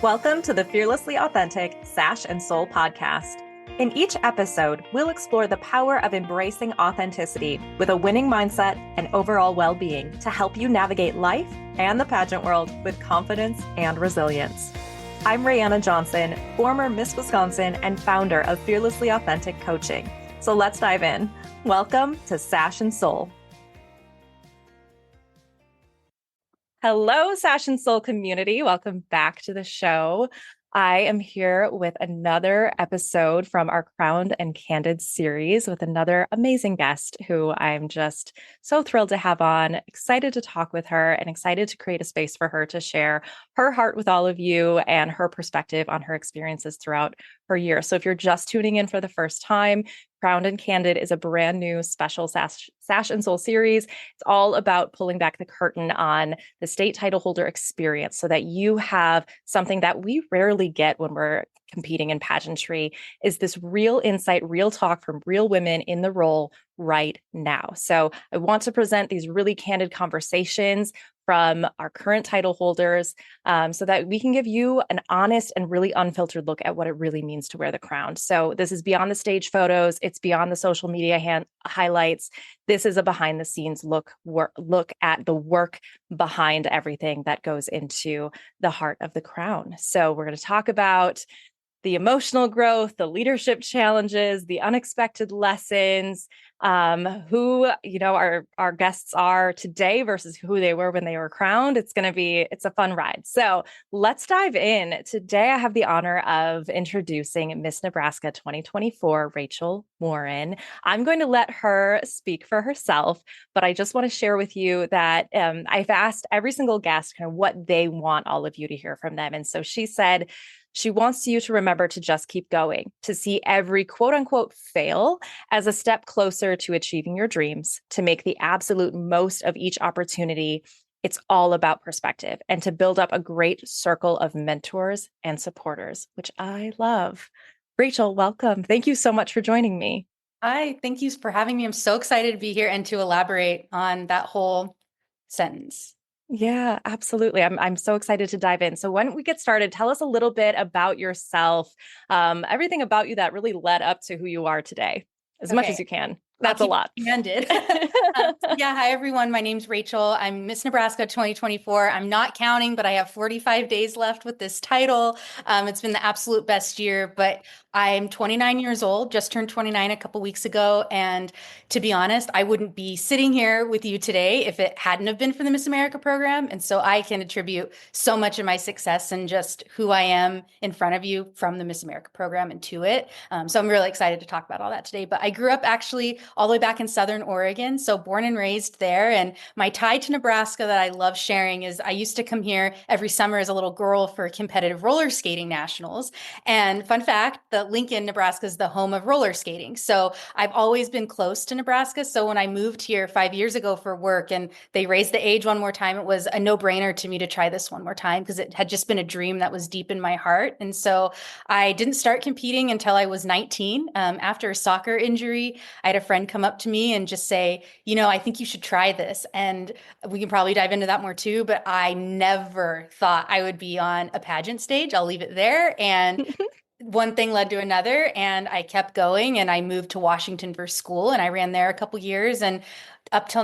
Welcome to the Fearlessly Authentic Sash and Soul podcast. In each episode, we'll explore the power of embracing authenticity with a winning mindset and overall well-being to help you navigate life and the pageant world with confidence and resilience. I'm Raechel Johnson, former Miss Wisconsin and founder of Fearlessly Authentic Coaching. So let's dive in. Welcome to Sash and Soul. Hello, Sash and Soul community. Welcome back to the show. I am here with another episode from our Crowned and Candid series with another amazing guest who I'm just so thrilled to have on, excited to talk with her and excited to create a space for her to share her heart with all of you and her perspective on her experiences throughout her year. So if you're just tuning in for the first time, Crowned and Candid is a brand new special Sash and Soul series. It's all about pulling back the curtain on the state title holder experience so that you have something that we rarely get when we're competing in pageantry, is this real insight, real talk from real women in the role right now. So I want to present these really candid conversations from our current title holders so that we can give you an honest and really unfiltered look at what it really means to wear the crown. So this is beyond the stage photos. It's beyond the social media highlights. This is a behind the scenes look at the work behind everything that goes into the heart of the crown. So we're going to talk about the emotional growth, the leadership challenges, the unexpected lessons, who, our guests are today versus who they were when they were crowned. It's a fun ride. So let's dive in. Today, I have the honor of introducing Miss Nebraska 2024, Raechel Warren. I'm going to let her speak for herself, but I just want to share with you that I've asked every single guest kind of what they want all of you to hear from them. And so she said, she wants you to remember to just keep going, to see every quote unquote fail as a step closer to achieving your dreams, to make the absolute most of each opportunity. It's all about perspective and to build up a great circle of mentors and supporters, which I love. Raechel, welcome. Thank you so much for joining me. Hi, thank you for having me. I'm so excited to be here and to elaborate on that whole sentence. Yeah, absolutely. I'm so excited to dive in. So when we get started, tell us a little bit about yourself, everything about you that really led up to who you are today, as much as you can. That's a lot. Candid. Hi, everyone. My name's Raechel. I'm Miss Nebraska 2024. I'm not counting, but I have 45 days left with this title. It's been the absolute best year, but I'm 29 years old, just turned 29 a couple weeks ago. And to be honest, I wouldn't be sitting here with you today if it hadn't have been for the Miss America program. And so I can attribute so much of my success and just who I am in front of you from the Miss America program and to it. So I'm really excited to talk about all that today. But I grew up actually all the way back in Southern Oregon. So born and raised there. And my tie to Nebraska that I love sharing is I used to come here every summer as a little girl for competitive roller skating nationals. And fun fact, the Lincoln, Nebraska is the home of roller skating. So I've always been close to Nebraska. So when I moved here 5 years ago for work and they raised the age one more time, it was a no-brainer to me to try this one more time because it had just been a dream that was deep in my heart. And so I didn't start competing until I was 19. After a soccer injury, I had a friend come up to me and just say, I think you should try this. And we can probably dive into that more too, but I never thought I would be on a pageant stage. I'll leave it there. And one thing led to another, and I kept going, and I moved to Washington for school, and I ran there a couple years. And up till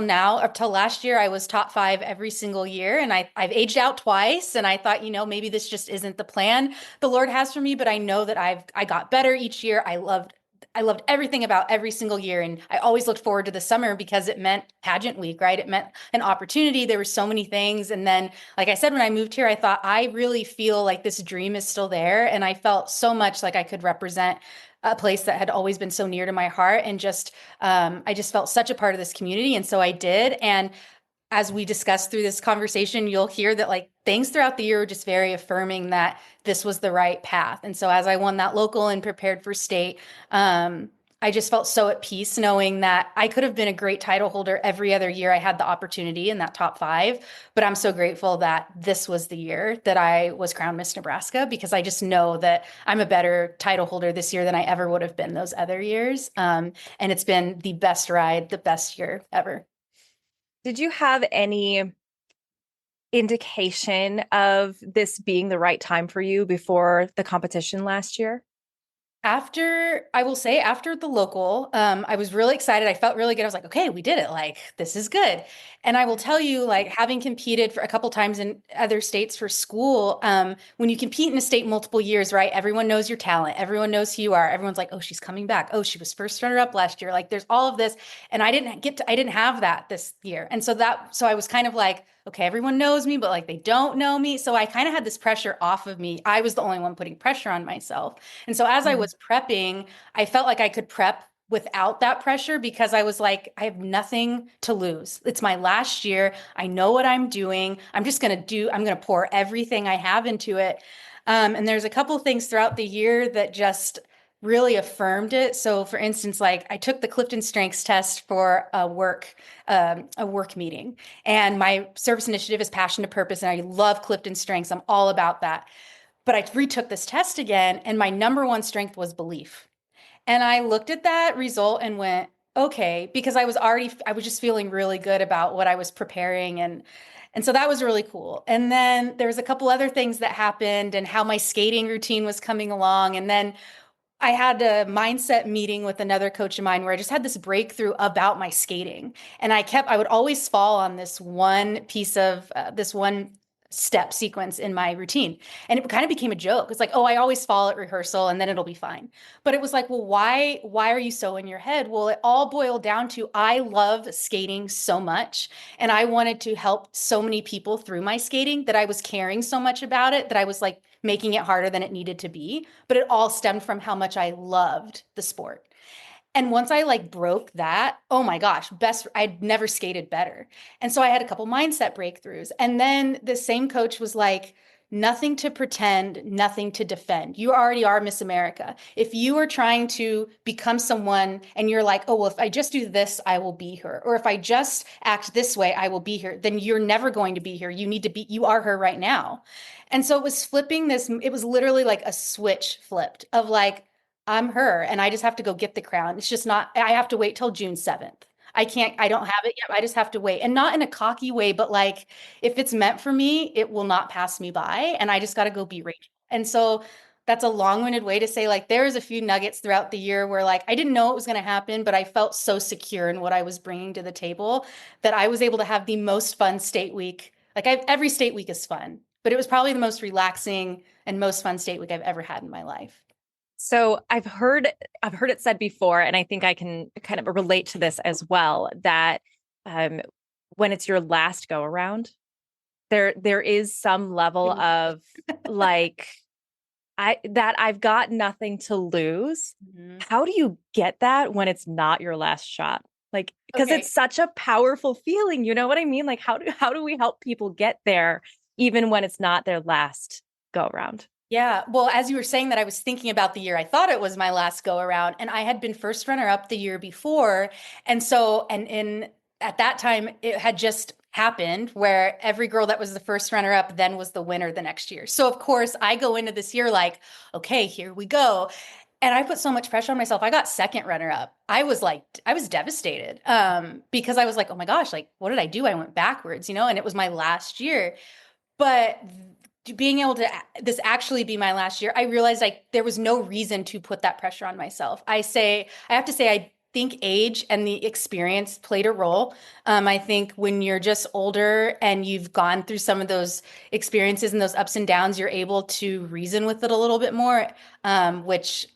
last year, I was top 5 every single year. And I've aged out twice. And I thought, maybe this just isn't the plan the Lord has for me. But I know that I got better each year. I loved everything about every single year. And I always looked forward to the summer because it meant pageant week, right? It meant an opportunity. There were so many things. And then, like I said, when I moved here, I thought, I really feel like this dream is still there. And I felt so much like I could represent a place that had always been so near to my heart. And I just felt such a part of this community. And so I did. And as we discussed through this conversation, you'll hear that things throughout the year were just very affirming that this was the right path. And so as I won that local and prepared for state, I just felt so at peace knowing that I could have been a great title holder every other year I had the opportunity in that top 5. But I'm so grateful that this was the year that I was crowned Miss Nebraska, because I just know that I'm a better title holder this year than I ever would have been those other years. And it's been the best ride, the best year ever. Did you have any indication of this being the right time for you before the competition last year? After, I will say, after the local, I was really excited. I felt really good. I was like, okay, we did it. Like, this is good. And I will tell you, like, having competed for a couple times in other states for school, when you compete in a state multiple years, right? Everyone knows your talent. Everyone knows who you are. Everyone's like, oh, she's coming back. Oh, she was first runner up last year. Like, there's all of this. And I didn't have that this year. And so I was kind of like, okay, everyone knows me, but like they don't know me. So I kind of had this pressure off of me. I was the only one putting pressure on myself. And so as I Mm. was prepping, I felt like I could prep without that pressure because I was like, I have nothing to lose. It's my last year. I know what I'm doing. I'm going to pour everything I have into it. And there's a couple of things throughout the year that just really affirmed it. So for instance, like I took the Clifton Strengths test for a work meeting, and my service initiative is passion to purpose. And I love Clifton Strengths. I'm all about that. But I retook this test again, and my number one strength was belief. And I looked at that result and went, okay, because I was just feeling really good about what I was preparing, and so that was really cool. And then there's a couple other things that happened and how my skating routine was coming along. And then I had a mindset meeting with another coach of mine where I just had this breakthrough about my skating. And I would always fall on this one step sequence in my routine. And it kind of became a joke. It's like, oh, I always fall at rehearsal and then it'll be fine. But it was like, well, why are you so in your head? Well, it all boiled down to I love skating so much. And I wanted to help so many people through my skating that I was caring so much about it that I was like making it harder than it needed to be. But it all stemmed from how much I loved the sport. And once I like broke that, oh my gosh, I'd never skated better. And so I had a couple mindset breakthroughs. And then the same coach was like, nothing to pretend, nothing to defend. You already are Miss America. If you are trying to become someone and you're like, oh, well, if I just do this, I will be her. Or if I just act this way, I will be her, then you're never going to be here. You are her right now. And so it was it was literally like a switch flipped of like, I'm her and I just have to go get the crown. It's just not, I have to wait till June 7th. I don't have it yet. I just have to wait. And not in a cocky way, but like if it's meant for me, it will not pass me by. And I just got to go be Raechel. And so that's a long-winded way to say like there's a few nuggets throughout the year where like I didn't know it was going to happen, but I felt so secure in what I was bringing to the table that I was able to have the most fun state week. Every state week is fun, but it was probably the most relaxing and most fun state week I've ever had in my life. So I've heard it said before, and I think I can kind of relate to this as well, that um, when it's your last go around, there is some level of like I've got nothing to lose. Mhm. How do you get that when it's not your last shot? Like, because Okay. it's such a powerful feeling, you know what I mean? Like, how do we help people get there even when it's not their last go around? Yeah. Well, as you were saying that, I was thinking about the year I thought it was my last go around, and I had been first runner up the year before. And so, and in at that time, it had just happened where every girl that was the first runner up then was the winner the next year. So, of course, I go into this year like, okay, here we go. And I put so much pressure on myself. I got second runner up. I was devastated because I was like, oh my gosh, like, what did I do? I went backwards, and it was my last year. But being able to this actually be my last year, I realized like there was no reason to put that pressure on myself. I have to say, I think age and the experience played a role. I think when you're just older and you've gone through some of those experiences and those ups and downs, you're able to reason with it a little bit more, which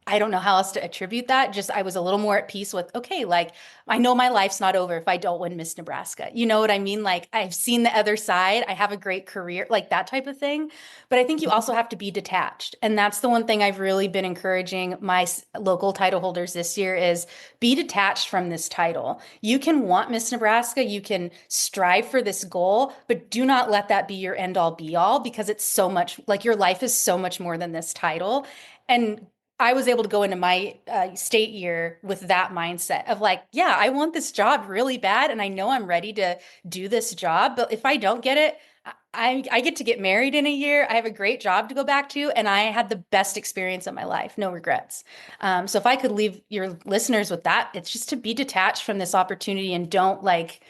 I don't know how else to attribute that. Just I was a little more at peace with, okay, like I know my life's not over if I don't win Miss Nebraska. You know what I mean? Like I've seen the other side. I have a great career, like that type of thing. But I think you also have to be detached. And that's the one thing I've really been encouraging my local title holders this year is be detached from this title. You can want Miss Nebraska, you can strive for this goal, but do not let that be your end all be all because it's so much like your life is so much more than this title. And I was able to go into my state year with that mindset of like, yeah, I want this job really bad, and I know I'm ready to do this job. But if I don't get it, I get to get married in a year. I have a great job to go back to, and I had the best experience of my life, no regrets. So if I could leave your listeners with that, it's just to be detached from this opportunity and don't like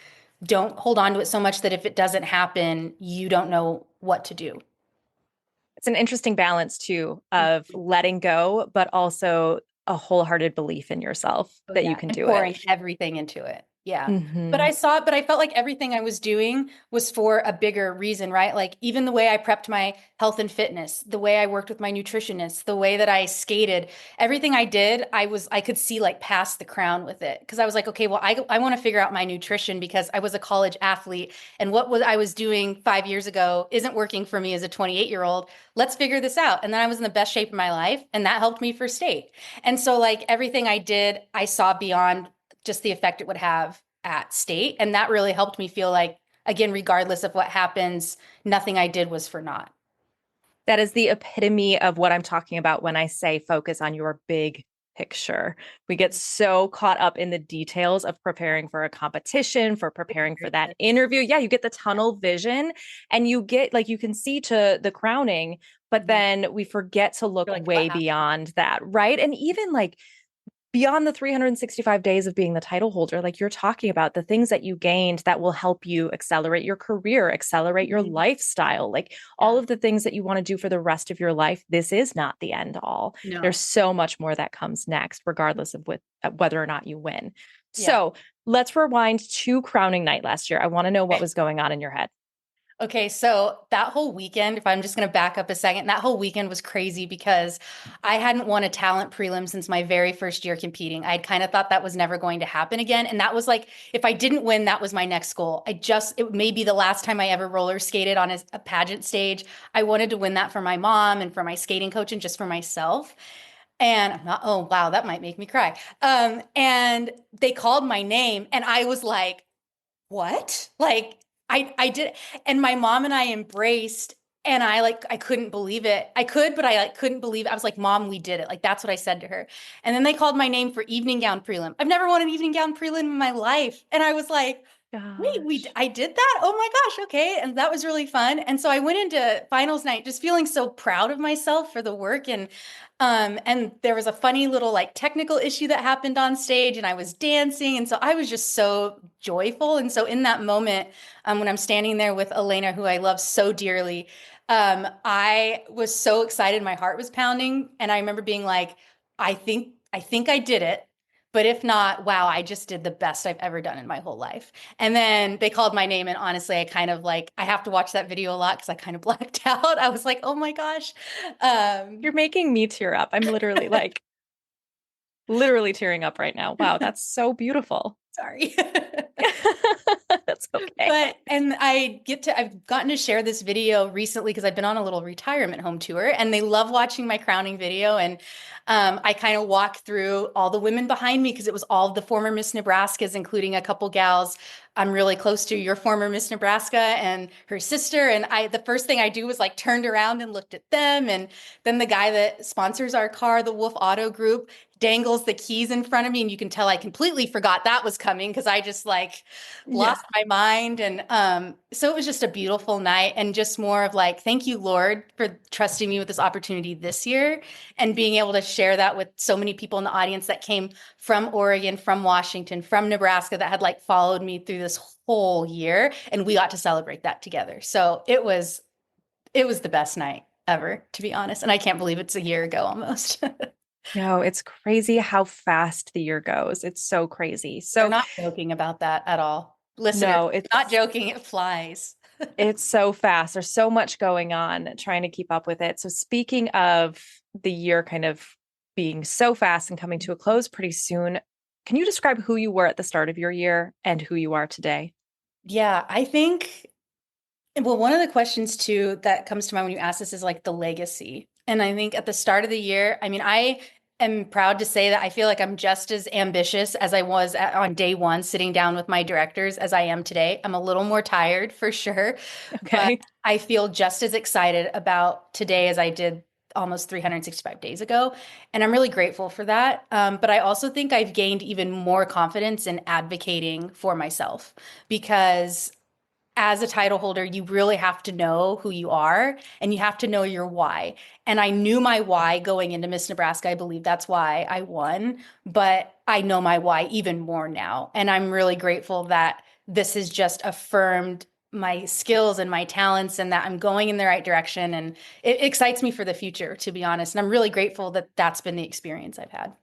don't hold on to it so much that if it doesn't happen, you don't know what to do. It's an interesting balance too of letting go, but also a wholehearted belief in yourself Oh, that you yeah. can And do it. pouring everything into it. Yeah. But Hmm. I saw it, but I felt like everything I was doing was for a bigger reason, right? Like even the way I prepped my health and fitness, the way I worked with my nutritionist, the way that I skated, everything I did, I could see like past the crown with it. Cause I was like, okay, well, I want to figure out my nutrition because I was a college athlete and I was doing 5 years ago isn't working for me as a 28-year-old. Let's figure this out. And then I was in the best shape of my life and that helped me for state. And so, like, everything I did, I saw beyond just the effect it would have at state. And that really helped me feel like, again, regardless of what happens, nothing I did was for naught. That is the epitome of what I'm talking about when I say focus on your big picture. We get so caught up in the details of preparing for a competition, for preparing for that interview. Yeah, you get the tunnel vision and you get like you can see to the crowning, but Mhm. then we forget to look You're like, what way happened? beyond that, right? And even like beyond the 365 days of being the title holder, like you're talking about the things that you gained that will help you accelerate your career, accelerate your Mhm. lifestyle, like all Yeah. of the things that you want to do for the rest of your life. This is not the end all. There's No. so much more that comes next, regardless of whether or not you win. Yeah. So let's rewind to crowning night last year. I want to know what was going on in your head. Okay, so that whole weekend, if I'm just going to back up a second, that whole weekend was crazy because I hadn't won a talent prelim since my very first year competing. I'd kind of thought that was never going to happen again. And that was like, if I didn't win, that was my next goal. It may be the last time I ever roller skated on a pageant stage. I wanted to win that for my mom and for my skating coach and just for myself. And I'm not, oh, wow, that might make me cry. And they called my name and I was like, what? Like I did, and my mom and I embraced, and I couldn't believe it. I could, but I like couldn't believe it. I was like, Mom, we did it. Like that's what I said to her. And then they called my name for evening gown prelim. I've never won an evening gown prelim in my life. And I was like, wait, Gosh. I did that? Oh my gosh, okay. And that was really fun. And so I went into finals night just feeling so proud of myself for the work. And there was a funny little like technical issue that happened on stage and I was dancing. And so I was just so joyful. And so in that moment, when I'm standing there with Elena, who I love so dearly, I was so excited. My heart was pounding. And I remember being like, I think I did it. But if not, wow, I just did the best I've ever done in my whole life. And then they called my name. And honestly, I kind of like, I have to watch that video a lot because I kind of blacked out. I was like, oh my gosh. You're making me tear up. I'm literally tearing up right now. Wow, that's so beautiful. Sorry. That's okay. But and I've gotten to share this video recently because I've been on a little retirement home tour and they love watching my crowning video. And I kind of walk through all the women behind me because it was all of the former Miss Nebraskas, including a couple gals I'm really close to, your former Miss Nebraska and her sister. And the first thing I do was like turned around and looked at them. And then the guy that sponsors our car, the Wolf Auto Group, dangles the keys in front of me. And you can tell I completely forgot that was coming because I just like Yeah. lost my mind. And so it was just a beautiful night and just more of like, thank you, Lord, for trusting me with this opportunity this year and being able to share that with so many people in the audience that came from Oregon, from Washington, from Nebraska that had like followed me through this whole year. And we got to celebrate that together. So it was the best night ever, to be honest. And I can't believe it's a year ago almost. No, it's crazy how fast the year goes. It's so crazy. They're So, not joking about that at all. Listeners, no, not joking, it flies. it's so fast. There's so much going on trying to keep up with it. So, speaking of the year kind of being so fast and coming to a close pretty soon, can you describe who you were at the start of your year and who you are today? Yeah, I think, well, one of the questions too that comes to mind when you ask this is like the legacy. And I think at the start of the year, I mean, I am proud to say that I feel like I'm just as ambitious as I was on day one, sitting down with my directors as I am today. I'm a little more tired for sure, but Okay. I feel just as excited about today as I did almost 365 days ago. And I'm really grateful for that. But I also think I've gained even more confidence in advocating for myself because as a title holder, you really have to know who you are and you have to know your why. And I knew my why going into Miss Nebraska. I believe that's why I won, but I know my why even more now. And I'm really grateful that this has just affirmed my skills and my talents and that I'm going in the right direction. And it excites me for the future, to be honest. And I'm really grateful that that's been the experience I've had.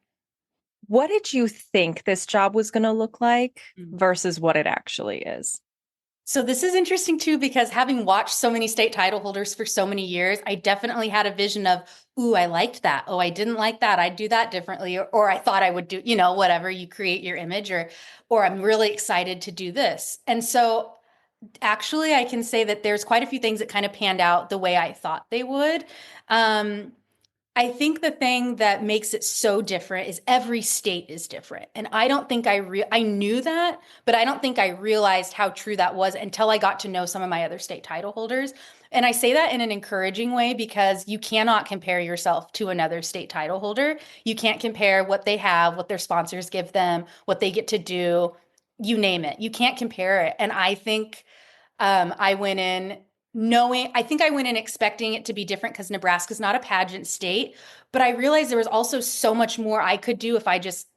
What did you think this job was going to look like Mm. versus what it actually is? So this is interesting too, because having watched so many state title holders for so many years, I definitely had a vision of, ooh, I liked that. Oh, I didn't like that. I'd do that differently. Or I thought I would do, whatever, you create your image, or I'm really excited to do this. And so actually, I can say that there's quite a few things that kind of panned out the way I thought they would. Um, I think the thing that makes it so different is every state is different. And I don't think I knew that, but I don't think I realized how true that was until I got to know some of my other state title holders. And I say that in an encouraging way because you cannot compare yourself to another state title holder. You can't compare what they have, what their sponsors give them, what they get to do, you name it. You can't compare it. And I think I went in I think I went in expecting it to be different because Nebraska's not a pageant state, but I realized there was also so much more I could do if I just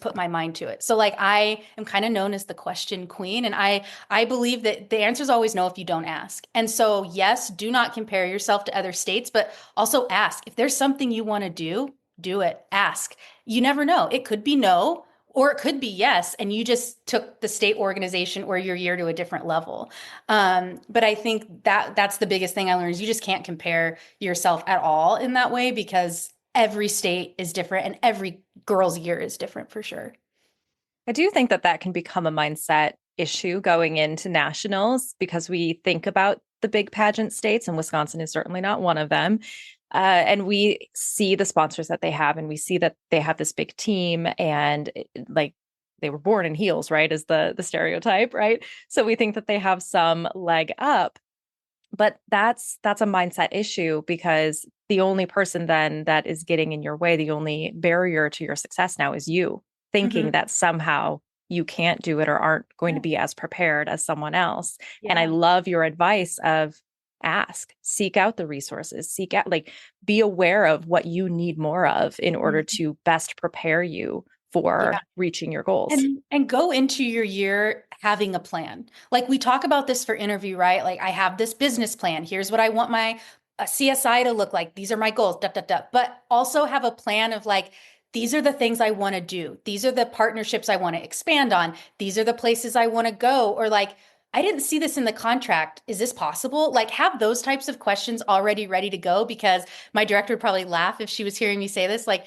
put my mind to it. So like I am kind of known as the question queen, and I believe that the answer is always no if you don't ask. And so yes, do not compare yourself to other states, but also ask. If there's something you want to do it. Ask. You never know. It could be no, or it could be yes, and you just took the state organization or your year to a different level. But I think that that's the biggest thing I learned is you just can't compare yourself at all in that way because every state is different and every girl's year is different for sure. I do think that that can become a mindset issue going into nationals because we think about the big pageant states, and Wisconsin is certainly not one of them. And we see the sponsors that they have, and we see that they have this big team, and like they were born in heels, right? Is the stereotype, right? So we think that they have some leg up, but that's a mindset issue because the only person then that is getting in your way, the only barrier to your success now is you thinking Mhm. that somehow you can't do it or aren't going to Yeah. be as prepared as someone else. And I Yeah. love your advice of ask, seek out the resources, seek out, like, be aware of what you need more of in order Mhm. to best prepare you Yeah. for reaching your goals. And go into your year having a plan. Like we talk about this for interview, right? Like I have this business plan. Here's what I want my CSI to look like. These are my goals. Da, da, da. But also have a plan of like these are the things I want to do. These are the partnerships I want to expand on. These are the places I want to go. Or like I didn't see this in the contract. Is this possible? Like have those types of questions already ready to go because my director would probably laugh if she was hearing me say this. Like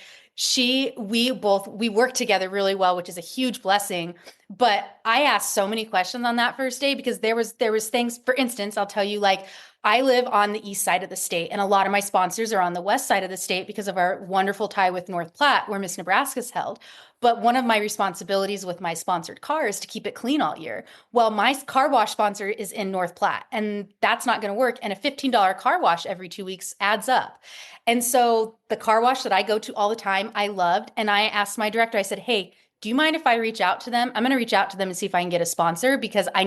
we work together really well, which is a huge blessing. But I asked so many questions on that first day because there was things, for instance, I'll tell you, like I live on the east side of the state, and a lot of my sponsors are on the west side of the state because of our wonderful tie with North Platte, where Miss Nebraska is held. But one of my responsibilities with my sponsored car is to keep it clean all year. Well, my car wash sponsor is in North Platte, and that's not going to work. And a $15 car wash every 2 weeks adds up. And so the car wash that I go to all the time, I loved. And I asked my director, I said, hey, do you mind if I reach out to them? I'm going to reach out to them and see if I can get a sponsor because I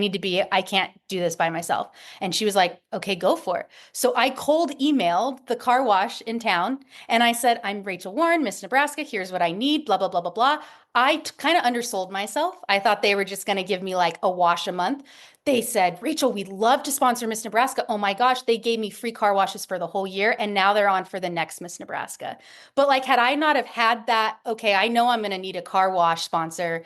can't do this by myself. And she was like, okay, go for it. So I cold emailed the car wash in town and I said, I'm Raechel Warren, Miss Nebraska. Here's what I need, blah, blah, blah, blah, blah. I kind of undersold myself. I thought they were just going to give me like a wash a month. They said, Raechel, we'd love to sponsor Miss Nebraska. Oh my gosh, they gave me free car washes for the whole year, and now they're on for the next Miss Nebraska. But like, had I not have had that, okay, I know I'm going to need a car wash sponsor,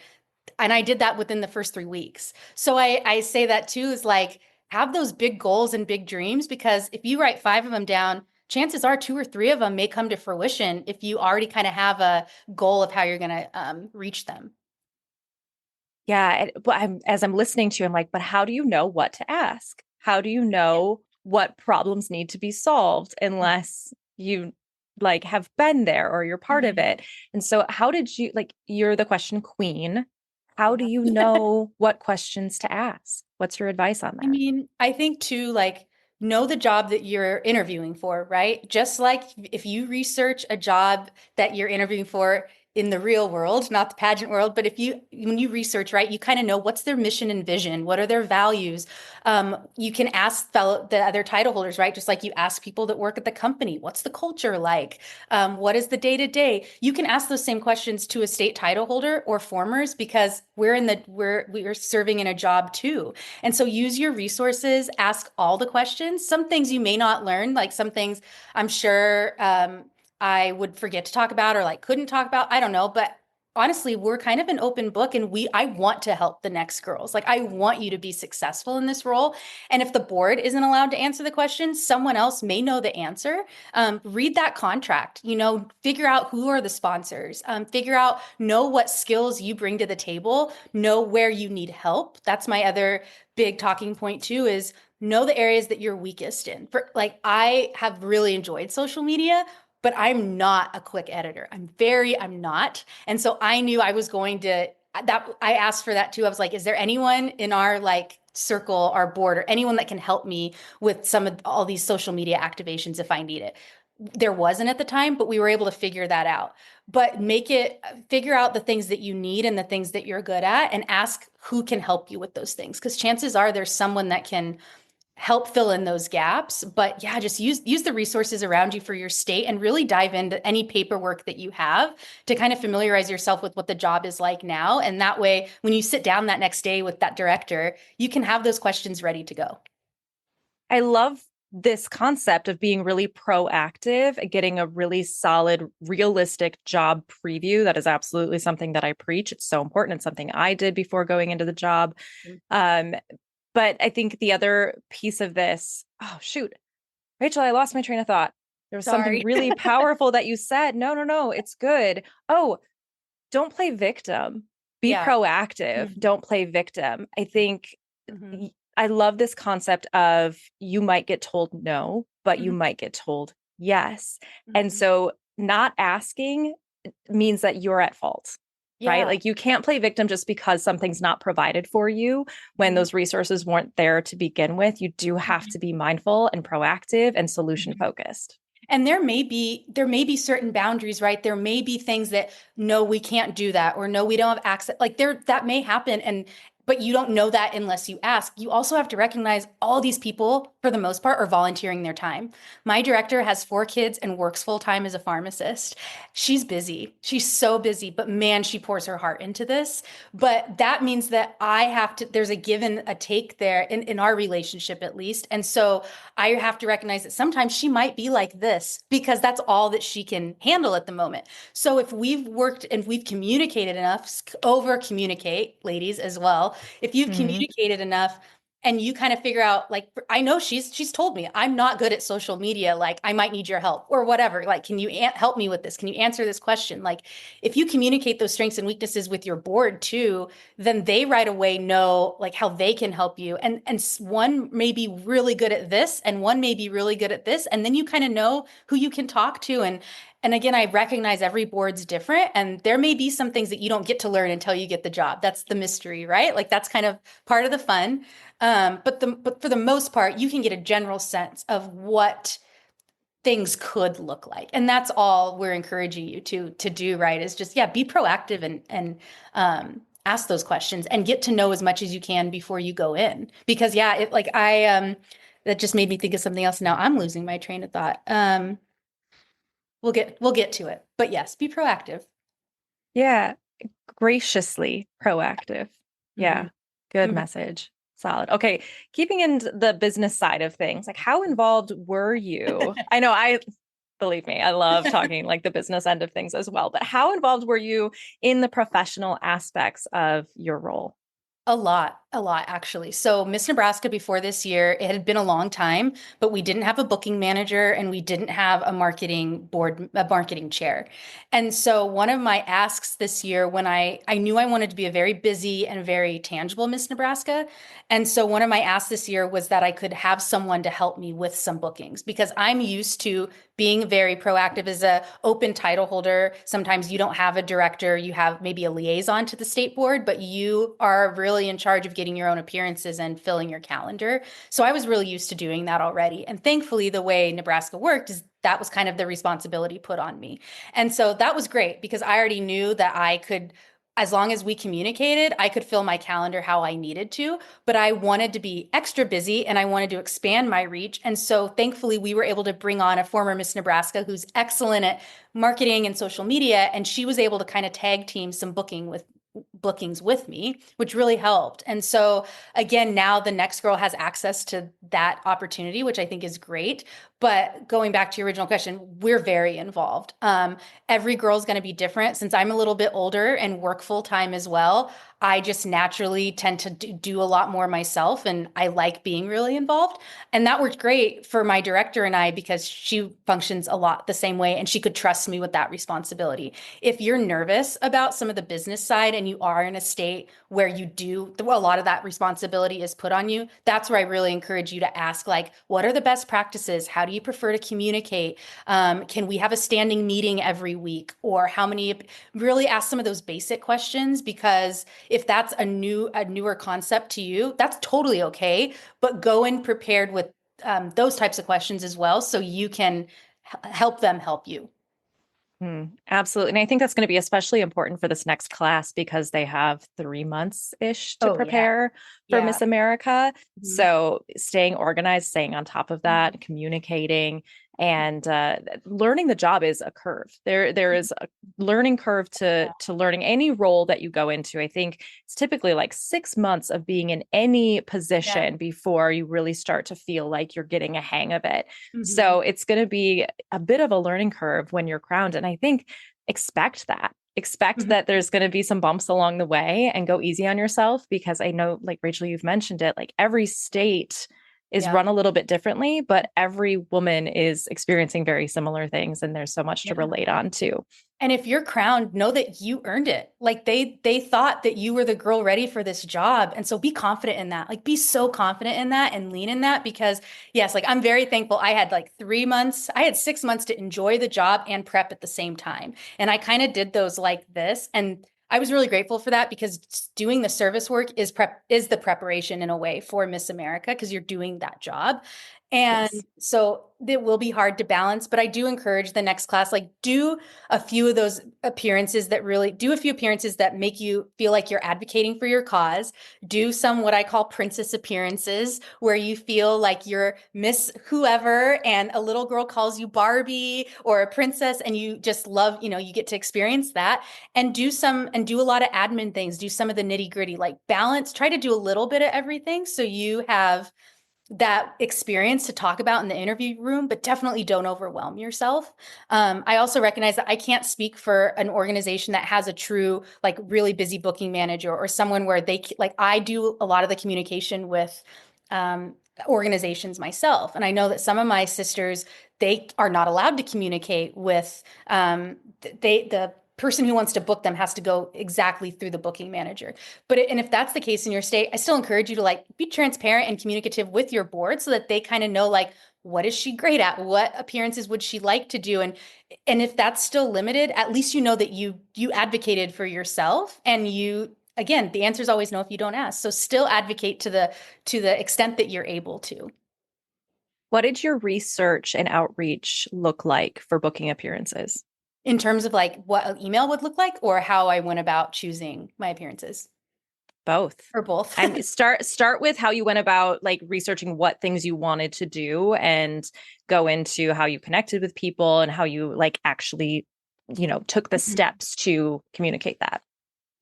and I did that within the first 3 weeks. So I say that too is like have those big goals and big dreams because if you write 5 of them down, chances are 2 or 3 of them may come to fruition if you already kind of have a goal of how you're going to reach them. Yeah. As I'm listening to you, I'm like, but how do you know what to ask? How do you know what problems need to be solved unless you like have been there or you're part of Mhm. it? And so how did you, like, you're the question queen. How do Yeah. you know what questions to ask? What's your advice on I that? mean, I think too, like, know the job that you're interviewing for, right? Just like if you research a job that you're interviewing for, in the real world, not the pageant world. But when you research, right, you kind of know what's their mission and vision, what are their values. You can ask the other title holders, right? Just like you ask people that work at the company, what's the culture like? What is the day to day? You can ask those same questions to a state title holder or formers because we're serving in a job too. And so use your resources, ask all the questions. Some things you may not learn, like some things I'm sure I would forget to talk about or like couldn't talk about. I don't know, but honestly, we're kind of an open book and I want to help the next girls. Like I want you to be successful in this role. And if the board isn't allowed to answer the question, someone else may know the answer. Read that contract, figure out who are the sponsors, know what skills you bring to the table, know where you need help. That's my other big talking point too, is know the areas that you're weakest in. Like I have really enjoyed social media, but I'm not a quick editor. I'm not. And so I knew I was going to that I asked for that too. I was like, is there anyone in our like circle, our board, or anyone that can help me with some of all these social media activations if I need it? There wasn't at the time, but we were able to figure that out. But figure out the things that you need and the things that you're good at and ask who can help you with those things. Because chances are there's someone that can help fill in those gaps. But yeah, just use the resources around you for your state and really dive into any paperwork that you have to kind of familiarize yourself with what the job is like now. And that way, when you sit down that next day with that director, you can have those questions ready to go. I love this concept of being really proactive and getting a really solid, realistic job preview. That is absolutely something that I preach. It's so important. It's something I did before going into the job. Um, but I think the other piece of this, oh, shoot, Raechel, I lost my train of thought. There was something Sorry. really powerful that you said. No, it's good. Oh, don't play victim. Be Yeah. proactive. Mhm. Don't play victim. I think Mhm. I love this concept of you might get told no, but you Mhm. might get told yes. And Mhm. so not asking means that you're at fault, right? Yeah. Like you can't play victim just because something's not provided for you when Mhm. those resources weren't there to begin with. You do have Mhm. to be mindful and proactive and solution Mhm. focused. And there may be certain boundaries, right? There may be things that no, we can't do that, or no, we don't have access. Like that may happen, and but you don't know that unless you ask. You also have to recognize all these people, for the most part, are volunteering their time. My director has 4 kids and works full time as a pharmacist. She's busy. She's so busy, but man, she pours her heart into this. But that means that I have to, there's a give and a take there in our relationship, at least. And so I have to recognize that sometimes she might be like this because that's all that she can handle at the moment. So if we've worked and we've communicated enough, over communicate, ladies as well. If you've Mhm. communicated enough and you kind of figure out, like, I know she's told me I'm not good at social media, like I might need your help or whatever. Like, can you help me with this? Can you answer this question? Like, if you communicate those strengths and weaknesses with your board too, then they right away know like how they can help you. And one may be really good at this and one may be really good at this. And then you kind of know who you can talk to. And again, I recognize every board's different and there may be some things that you don't get to learn until you get the job. That's the mystery, right? Like that's kind of part of the fun. But for the most part, you can get a general sense of what things could look like. And that's all we're encouraging you to do, right? Is just, yeah, be proactive and ask those questions and get to know as much as you can before you go in. Because yeah, it like that just made me think of something else. Now I'm losing my train of thought. We'll get to it. But yes, be proactive. Yeah. Graciously proactive. Hmm. Yeah. Good Hmm. message. Solid. Okay. Keeping in the business side of things, like how involved were you? I know believe me, I love talking like the business end of things as well, but how involved were you in the professional aspects of your role? A lot actually. So Miss Nebraska before this year, it had been a long time, but we didn't have a booking manager and we didn't have a marketing chair. And so one of my asks this year when I knew I wanted to be a very busy and very tangible Miss Nebraska. And so one of my asks this year was that I could have someone to help me with some bookings because I'm used to being very proactive as a open title holder. Sometimes you don't have a director, you have maybe a liaison to the state board, but you are really in charge of getting your own appearances and filling your calendar. So I was really used to doing that already. And thankfully, the way Nebraska worked is that was kind of the responsibility put on me. And so that was great because I already knew that I could, as long as we communicated, I could fill my calendar how I needed to, but I wanted to be extra busy and I wanted to expand my reach. And so thankfully, we were able to bring on a former Miss Nebraska who's excellent at marketing and social media. And she was able to kind of tag team some bookings with me, which really helped. And so again, now the next girl has access to that opportunity, which I think is great. But going back to your original question, we're very involved. Every girl's going to be different. Since I'm a little bit older and work full time as well, I just naturally tend to do a lot more myself, and I like being really involved. And that worked great for my director and I because she functions a lot the same way and she could trust me with that responsibility. If you're nervous about some of the business side and you are in a state where you do, a lot of that responsibility is put on you, that's where I really encourage you to ask, like, what are the best practices? How do you prefer to communicate? Can we have a standing meeting every week? Or how many, really ask some of those basic questions, because if that's a newer concept to you, that's totally okay. But go in prepared with those types of questions as well, so you can help them help you. Absolutely. And I think that's going to be especially important for this next class because they have 3 months-ish to Oh yeah, prepare for yeah. Miss America. Mhm. So staying organized, staying on top of that, communicating, and learning the job is a curve. There is a learning curve Yeah. to learning any role that you go into. I think it's typically like 6 months of being in any Yeah. position before you really start to feel like you're getting a hang of it. Mhm. So it's going to be a bit of a learning curve when you're crowned. And I think expect that. Expect Mhm. that there's going to be some bumps along the way and go easy on yourself because I know, like Raechel, you've mentioned it, like every state is Yeah. run a little bit differently, but every woman is experiencing very similar things. And there's so much to Yeah. relate on too. And if you're crowned, know that you earned it. Like they thought that you were the girl ready for this job. And so be confident in that. Like be so confident in that and lean in that, because yes, like I'm very thankful. I had like 3 months, I had 6 months to enjoy the job and prep at the same time. And I kind of did those like this. And I was really grateful for that because doing the service work is the preparation in a way for Miss America, because you're doing that job. And Yes. so it will be hard to balance, but I do encourage the next class, like do a few of those appearances that really do a few appearances that make you feel like you're advocating for your cause. Do some what I call princess appearances where you feel like you're Miss whoever and a little girl calls you Barbie or a princess and you just love, you get to experience that. And do a lot of admin things, do some of the nitty gritty, like balance, try to do a little bit of everything so you have that experience to talk about in the interview room, but definitely don't overwhelm yourself. I also recognize that I can't speak for an organization that has a true, like, really busy booking manager or someone where like, I do a lot of the communication with um, organizations myself. And I know that some of my sisters, they are not allowed to communicate with the person who wants to book them has to go exactly through the booking manager. And if that's the case in your state, I still encourage you to like be transparent and communicative with your board so that they kind of know, like, what is she great at? What appearances would she like to do? And if that's still limited, at least you know that you advocated for yourself, and you, again, the answer is always no if you don't ask. So still advocate to the extent that you're able to. What did your research and outreach look like for booking appearances? In terms of like what an email would look like or how I went about choosing my appearances, Both. or both. And start with how you went about like researching what things you wanted to do and go into how you connected with people and how you like actually, took the steps to communicate that.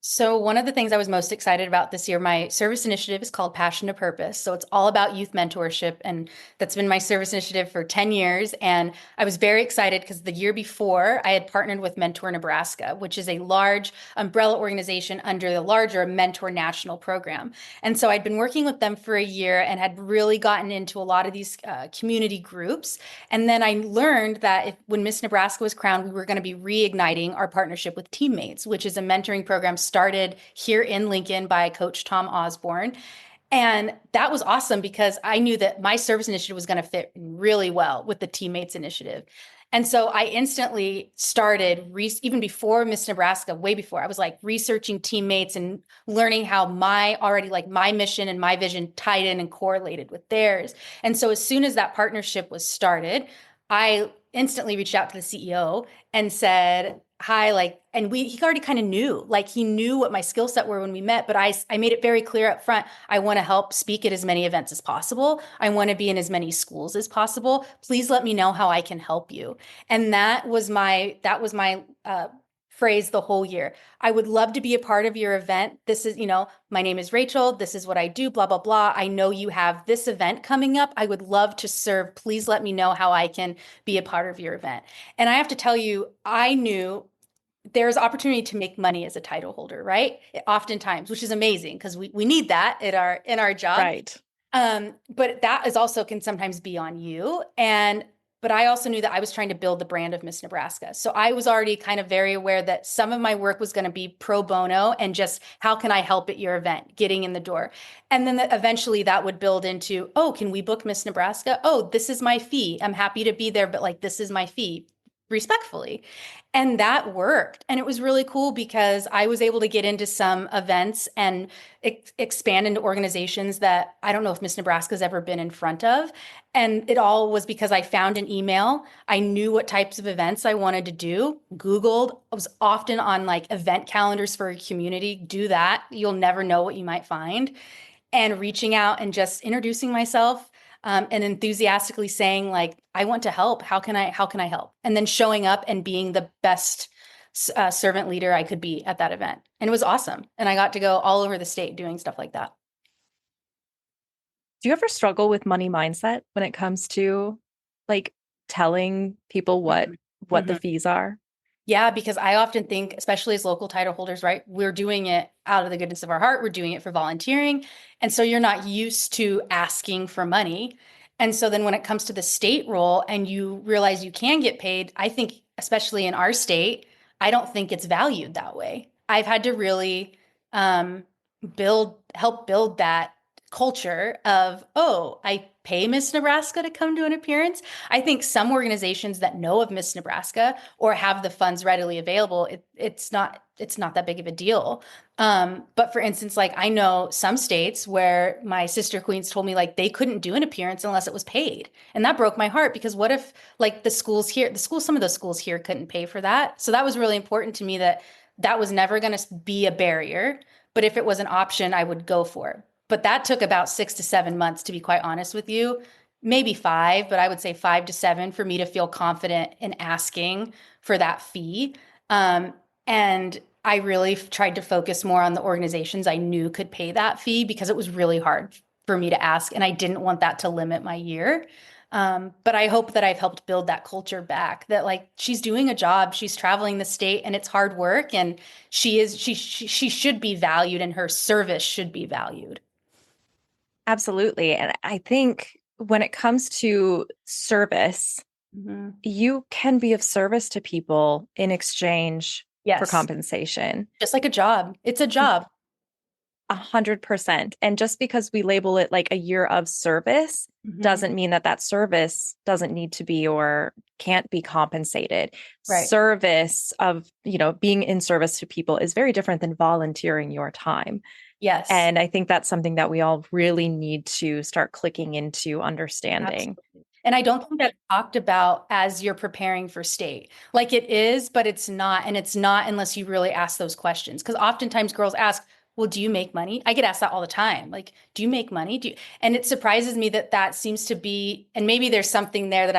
So one of the things I was most excited about this year, my service initiative is called Passion to Purpose. So it's all about youth mentorship. And that's been my service initiative for 10 years. And I was very excited because the year before I had partnered with Mentor Nebraska, which is a large umbrella organization under the larger Mentor National program. And so I'd been working with them for a year and had really gotten into a lot of these community groups. And then I learned that when Miss Nebraska was crowned, we were going to be reigniting our partnership with Teammates, which is a mentoring program started here in Lincoln by Coach Tom Osborne. And that was awesome because I knew that my service initiative was going to fit really well with the teammates initiative. And so I instantly started, even before Miss Nebraska, way before, I was like researching teammates and learning how my mission and my vision tied in and correlated with theirs. And so as soon as that partnership was started, I instantly reached out to the CEO and said, hi, like, and he already kind of knew, like he knew what my skill set were when we met, but I made it very clear up front. I want to help speak at as many events as possible. I want to be in as many schools as possible. Please let me know how I can help you. And that was my phrase the whole year. I would love to be a part of your event. This is, my name is Raechel. This is what I do, blah, blah, blah. I know you have this event coming up. I would love to serve. Please let me know how I can be a part of your event. And I have to tell you, I knew there's opportunity to make money as a title holder, right? Oftentimes, which is amazing because we need that in our job. Right. But that is also can sometimes be on you. But I also knew that I was trying to build the brand of Miss Nebraska. So I was already kind of very aware that some of my work was going to be pro bono and just how can I help at your event, getting in the door. And then eventually that would build into, oh, can we book Miss Nebraska? Oh, this is my fee. I'm happy to be there, but like this is my fee, respectfully. And that worked. And it was really cool because I was able to get into some events and expand into organizations that I don't know if Miss Nebraska's ever been in front of. And it all was because I found an email. I knew what types of events I wanted to do, Googled. I was often on like event calendars for a community. Do that. You'll never know what you might find. And reaching out and just introducing myself, and enthusiastically saying like, I want to help. How can I help? And then showing up and being the best servant leader I could be at that event. And it was awesome. And I got to go all over the state doing stuff like that. Do you ever struggle with money mindset when it comes to like telling people what the Mhm. fees are? Yeah, because I often think, especially as local title holders, right? We're doing it out of the goodness of our heart. We're doing it for volunteering. And so you're not used to asking for money. And so then when it comes to the state role and you realize you can get paid, I think, especially in our state, I don't think it's valued that way. I've had to really um, help build that culture of, oh, I pay Miss Nebraska to come to an appearance. I think some organizations that know of Miss Nebraska or have the funds readily available, it's not that big of a deal. But for instance, like I know some states where my sister queens told me like they couldn't do an appearance unless it was paid. And that broke my heart because what if like some of the schools here couldn't pay for that. So that was really important to me that that was never going to be a barrier. But if it was an option, I would go for it. But that took about 6 to 7 months, to be quite honest with you, maybe 5, but I would say 5 to 7 for me to feel confident in asking for that fee. And I really tried to focus more on the organizations I knew could pay that fee because it was really hard for me to ask. And I didn't want that to limit my year. But I hope that I've helped build that culture back that like she's doing a job, she's traveling the state and it's hard work and she should be valued and her service should be valued. Absolutely. And I think when it comes to service, Mhm. you can be of service to people in exchange for Yes, compensation. just like a job. It's a job. 100%. And just because we label it like a year of service Mhm. doesn't mean that that service doesn't need to be or can't be compensated. Right. Service of, being in service to people is very different than volunteering your time. Yes. And I think that's something that we all really need to start clicking into understanding. Absolutely. And I don't think that's talked about as you're preparing for state. Like it is, but it's not. And it's not unless you really ask those questions. Because oftentimes girls ask, well, do you make money? I get asked that all the time. Like, do you make money? And it surprises me that that seems to be, and maybe there's something there that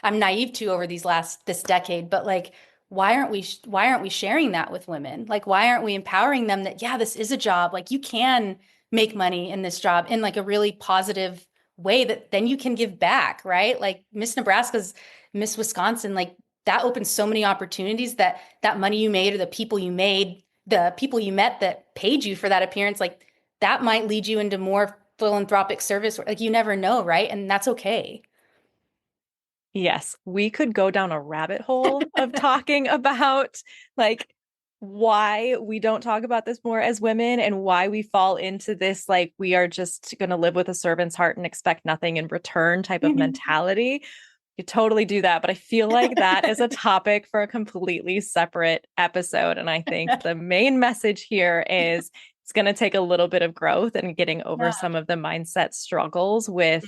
I'm naive to over this decade, but like, why aren't we sharing that with women? Like, why aren't we empowering them that, yeah, this is a job. Like you can make money in this job in like a really positive way that then you can give back, right? Like Miss Nebraska's Miss Wisconsin, like that opens so many opportunities that money you made or the people you met that paid you for that appearance, like that might lead you into more philanthropic service. Like you never know, right? And that's okay. Yes, we could go down a rabbit hole of talking about like why we don't talk about this more as women and why we fall into this like we are just going to live with a servant's heart and expect nothing in return type of mentality. You totally do that, but I feel like that is a topic for a completely separate episode. And I think the main message here is it's going to take a little bit of growth and getting over Yeah. some of the mindset struggles with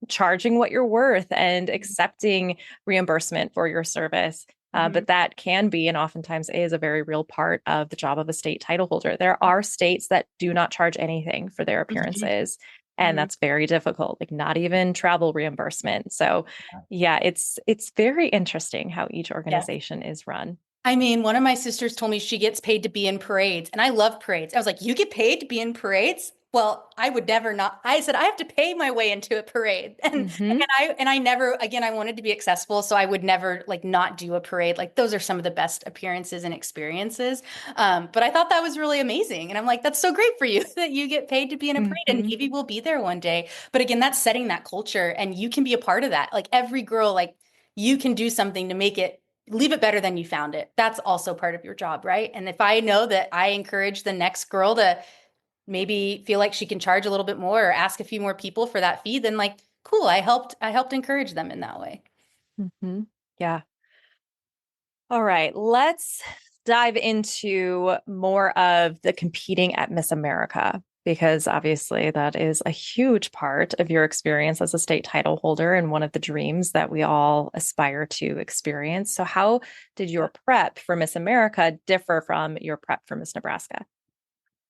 charging what you're worth and accepting reimbursement for your service. Mhm. But that can be and oftentimes is a very real part of the job of a state title holder. There are states that do not charge anything for their Mhm. appearances. And Mhm. that's very difficult, like not even travel reimbursement. So yeah, it's very interesting how each Yes. organization is run. I mean, one of my sisters told me she gets paid to be in parades, and I love parades. I was like, "You get paid to be in parades?" Well, I would never not. I said I have to pay my way into a parade, Mm-hmm. and I never again I wanted to be accessible, so I would never like not do a parade. Like those are some of the best appearances and experiences. But I thought that was really amazing, and I'm like, that's so great for you that you get paid to be in a parade, and Mm-hmm. maybe we'll be there one day. But again, that's setting that culture, and you can be a part of that. Like every girl, like you can do something to make it leave it better than you found it. That's also part of your job, right? And if I know that I encourage the next girl to maybe feel like she can charge a little bit more or ask a few more people for that fee, then like, cool, I helped encourage them in that way. Mm-hmm. Yeah. All right, let's dive into more of the competing at Miss America, because obviously that is a huge part of your experience as a state title holder and one of the dreams that we all aspire to experience. So, how did your prep for Miss America differ from your prep for Miss Nebraska?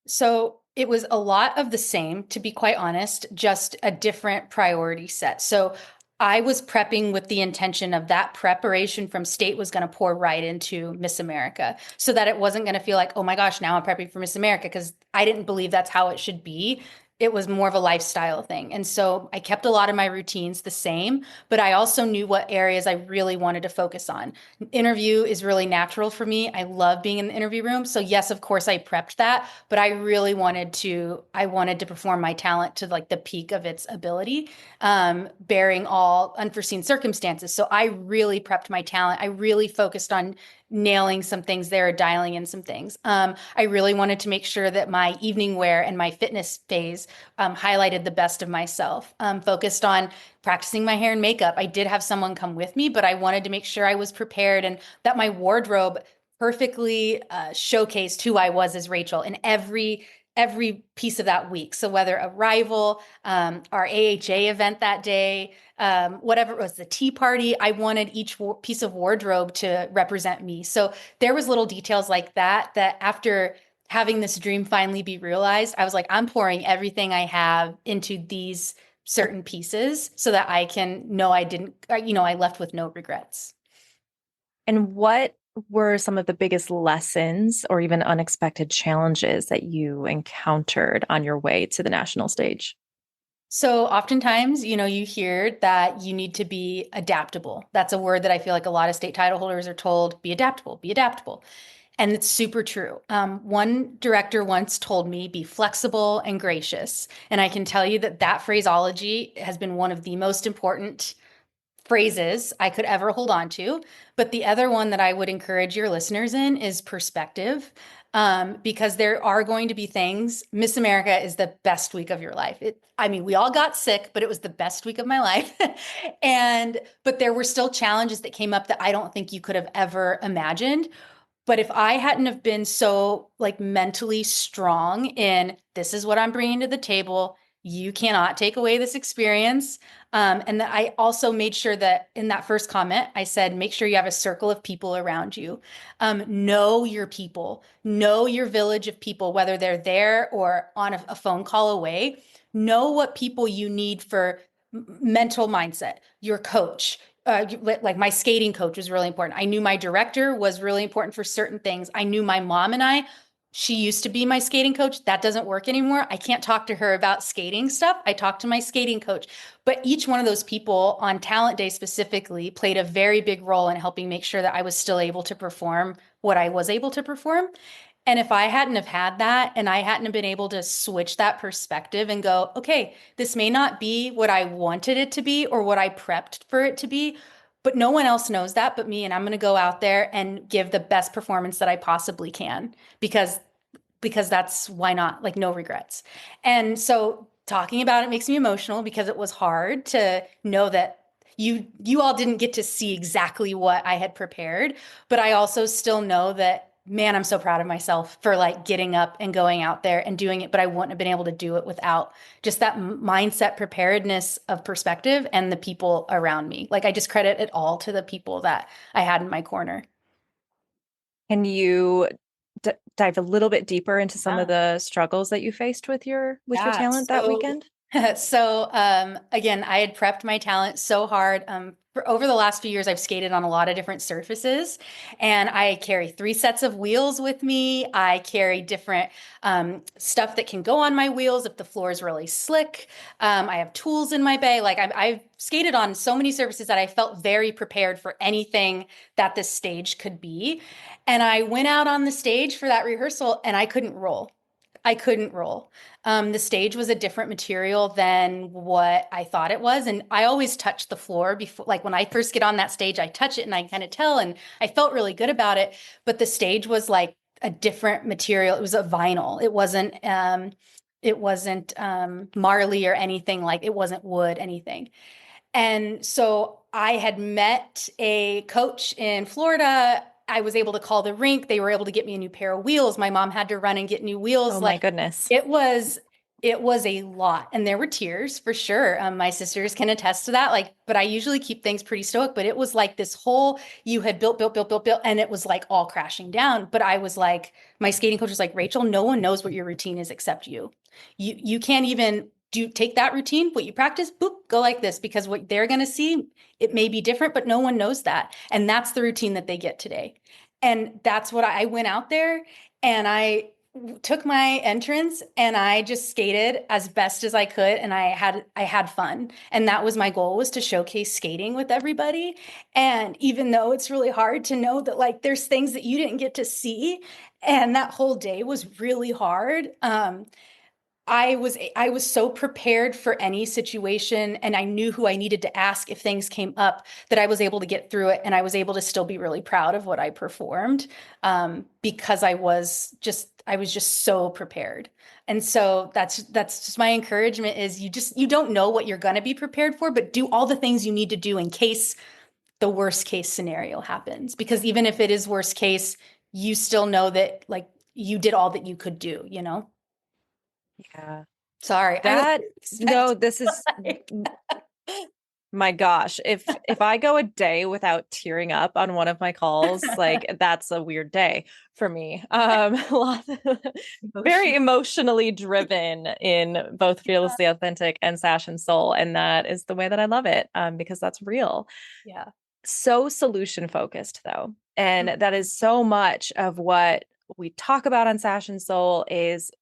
So it was a lot of the same, to be quite honest, just a different priority set. So I was prepping with the intention of that preparation from state was going to pour right into Miss America so that it wasn't going to feel like, oh my gosh, now I'm prepping for Miss America because I didn't believe that's how it should be. It was more of a lifestyle thing. And so I kept a lot of my routines the same, but I also knew what areas I really wanted to focus on. Interview is really natural for me. I love being in the interview room. So yes, of course I prepped that, but I wanted to perform my talent to like the peak of its ability, bearing all unforeseen circumstances. So I really prepped my talent. I really focused on nailing some things there, dialing in some things. I really wanted to make sure that my evening wear and my fitness phase highlighted the best of myself. Focused on practicing my hair and makeup. I did have someone come with me, but I wanted to make sure I was prepared and that my wardrobe perfectly showcased who I was as Raechel in every piece of that week. So whether a rival, our AHA event that day, whatever it was, the tea party, I wanted each piece of wardrobe to represent me. So there was little details like that that after having this dream finally be realized, I was like, I'm pouring everything I have into these certain pieces so that I can know I didn't, I left with no regrets. And what were some of the biggest lessons or even unexpected challenges that you encountered on your way to the national stage? So oftentimes, you hear that you need to be adaptable. That's a word that I feel like a lot of state title holders are told, be adaptable, be adaptable. And it's super true. One director once told me, be flexible and gracious. And I can tell you that that phraseology has been one of the most important phrases I could ever hold on to. But the other one that I would encourage your listeners in is perspective. Because there are going to be things. Miss America is the best week of your life. I mean, we all got sick, but it was the best week of my life. But there were still challenges that came up that I don't think you could have ever imagined. But if I hadn't have been so like mentally strong in this is what I'm bringing to the table, you cannot take away this experience. And that I also made sure that in that first comment, I said, make sure you have a circle of people around you. Know your people, know your village of people, whether they're there or on a phone call away. Know what people you need for mental mindset, your coach, like my skating coach was really important. I knew my director was really important for certain things. I knew my mom and she used to be my skating coach. That doesn't work anymore. I can't talk to her about skating stuff. I talk to my skating coach. But each one of those people on talent day specifically played a very big role in helping make sure that I was still able to perform what I was able to perform. And if I hadn't have had that and I hadn't have been able to switch that perspective and go, okay, this may not be what I wanted it to be or what I prepped for it to be, but no one else knows that but me. And I'm going to go out there and give the best performance that I possibly can because that's why not, like no regrets. And so talking about it makes me emotional because it was hard to know that you all didn't get to see exactly what I had prepared, but I also still know that man, I'm so proud of myself for like getting up and going out there and doing it, but I wouldn't have been able to do it without just that mindset, preparedness of perspective and the people around me. Like I just credit it all to the people that I had in my corner. Can you dive a little bit deeper into some of Yeah. the struggles that you faced with your Yeah. talent that weekend? Again, I had prepped my talent so hard. For over the last few years, I've skated on a lot of different surfaces, and I carry 3 sets of wheels with me. I carry different stuff that can go on my wheels if the floor is really slick. I have tools in my bay. Like I've skated on so many surfaces that I felt very prepared for anything that this stage could be. And I went out on the stage for that rehearsal, and I couldn't roll. I couldn't roll. The stage was a different material than what I thought it was. And I always touch the floor before, like when I first get on that stage, I touch it and I kind of tell, and I felt really good about it. But the stage was like a different material. It was a vinyl. It wasn't marley or anything, like it wasn't wood, anything. And so I had met a coach in Florida. I was able to call the rink. They were able to get me a new pair of wheels. My mom had to run and get new Oh wheels. my Like goodness. it was, it was a lot. And there were tears for sure. My sisters can attest to that. Like, but I usually keep things pretty stoic, but it was like this whole, you had built, built, built, built, built, and it was like all crashing down. But I was like, my skating coach was like, Raechel, no one knows what your routine is except you. You can't even do take that routine, what you practice, boop, go like this because what they're going to see, it may be different, but no one knows that. And that's the routine that they get today. And that's what I went out there and I took my entrance and I just skated as best as I could and I had fun. And that was my goal, was to showcase skating with everybody. And even though it's really hard to know that like there's things that you didn't get to see and that whole day was really hard. I was so prepared for any situation and I knew who I needed to ask if things came up, that I was able to get through it and I was able to still be really proud of what I performed, because I was just so prepared. And so that's just my encouragement, is you don't know what you're going to be prepared for, but do all the things you need to do in case the worst case scenario happens, because even if it is worst case, you still know that like you did all that you could do. Yeah. Sorry, I was That upset. no, this is my gosh. If I go a day without tearing up on one of my calls, like that's a weird day for me. Very Emotion. emotionally driven in both Fearlessly Authentic and Sash and Soul. And that is the way that I love it, because that's real. Yeah. So solution focused though. And that is so much of what we talk about on Sash and Soul, is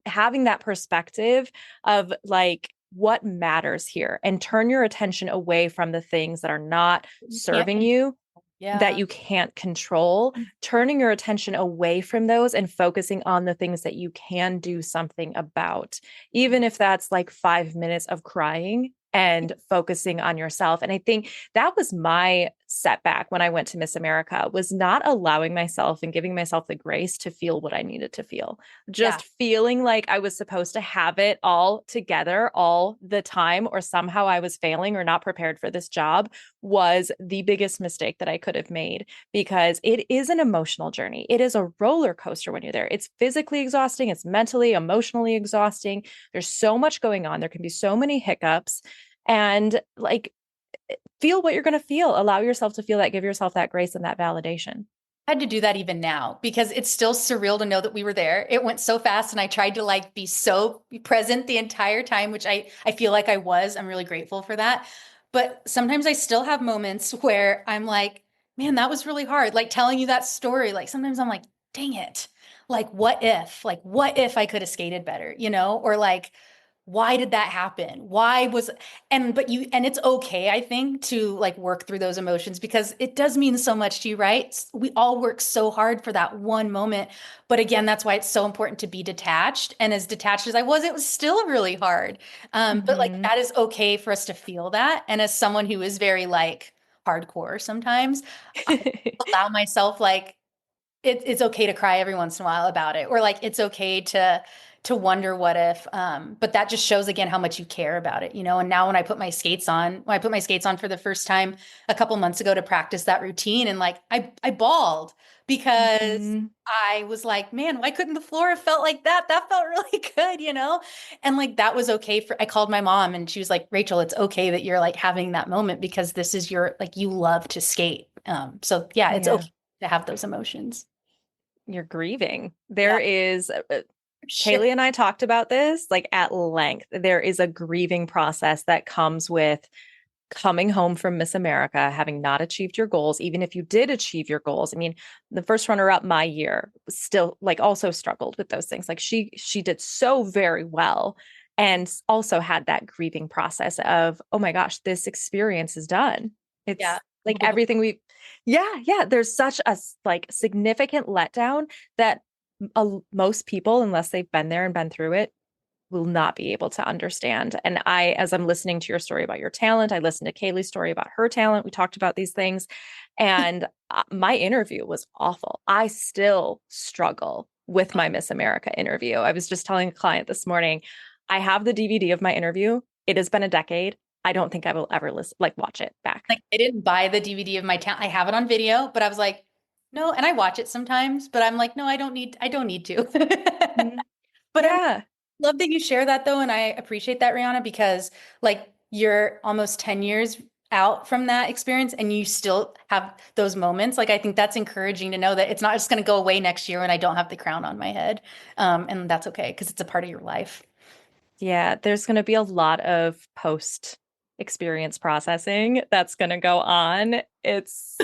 having that perspective of like what matters here, and turn your attention away from the things that are not You can't serving control. you, that Yeah. you can't control, turning your attention away from those and focusing on the things that you can do something about, even if that's like 5 minutes of crying and focusing on yourself. And I think that was my setback when I went to Miss America, was not allowing myself and giving myself the grace to feel what I needed to feel. Yeah. Just feeling like I was supposed to have it all together all the time, or somehow I was failing or not prepared for this job, was the biggest mistake that I could have made, because it is an emotional journey. It is a roller coaster when you're there. It's physically exhausting, it's mentally, emotionally exhausting. There's so much going on. There can be so many hiccups. And like, feel what you're going to feel. Allow yourself to feel that, give yourself that grace and that validation. I had to do that even now because it's still surreal to know that we were there. It went so fast and I tried to like be so present the entire time, which I feel like I was. I'm really grateful for that. But sometimes I still have moments where I'm like, man, that was really hard. Like telling you that story. Like sometimes I'm like, dang it. Like what if? Like what if I could have skated better, Or like why did that happen? Why was and it's okay, I think, to like work through those emotions because it does mean so much to you, right? We all work so hard for that one moment. But again, that's why it's so important to be detached. And as detached as I was, it was still really hard. But like Mm-hmm. that is okay for us to feel that. And as someone who is very like hardcore sometimes. I allow myself like it's okay to cry every once in a while about it, or like it's okay to wonder what if. But that just shows again how much you care about it, you know. And now when I put my skates on for the first time a couple months ago to practice that routine, and like I bawled because Mhm. I was like, man, why couldn't the floor have felt like that? That felt really good, you know? And like that was okay for I called my mom and she was like, Raechel, it's okay that you're like having that moment because this is your like you love to skate. So yeah, it's Yeah. okay to have those emotions. You're grieving. Yeah. There is Shit. Kaylee and I talked about this like at length. There is a grieving process that comes with coming home from Miss America, having not achieved your goals, even if you did achieve your goals. I mean, the first runner up my year still like also struggled with those things. Like she did so very well and also had that grieving process of, oh my gosh, this experience is done. Yeah. It's like everything we yeah, there's such a like significant letdown that most people, unless they've been there and been through it, will not be able to understand. And as I'm listening to your story about your talent, I listened to Kaylee's story about her talent. We talked about these things. And my interview was awful. I still struggle with my Miss America interview. I was just telling a client this morning, I have the DVD of my interview. It has been a decade. I don't think I will ever watch it back. Like I didn't buy the DVD of my town. I have it on video, but I was like, no, and I watch it sometimes, but I'm like, no, I don't need to. Mhm. But I Yeah. love that you share that though, and I appreciate that, Rihanna, because like you're almost 10 years out from that experience and you still have those moments. Like I think that's encouraging to know that it's not just going to go away next year when I don't have the crown on my head. And that's okay because it's a part of your life. Yeah, there's going to be a lot of post experience processing that's going to go on. It's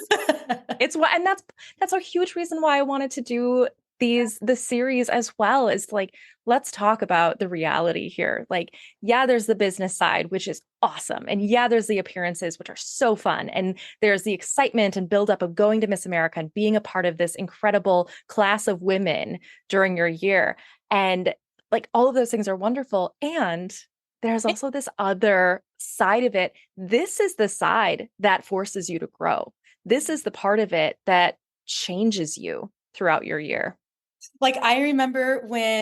what, and that's a huge reason why I wanted to do the series as well, is like, let's talk about the reality here. Like, yeah, there's the business side, which is awesome. And yeah, there's the appearances, which are so fun. And there's the excitement and buildup of going to Miss America and being a part of this incredible class of women during your year. And like all of those things are wonderful. And there's also this other side of it. This is the side that forces you to grow. This is the part of it that changes you throughout your year. Like I remember when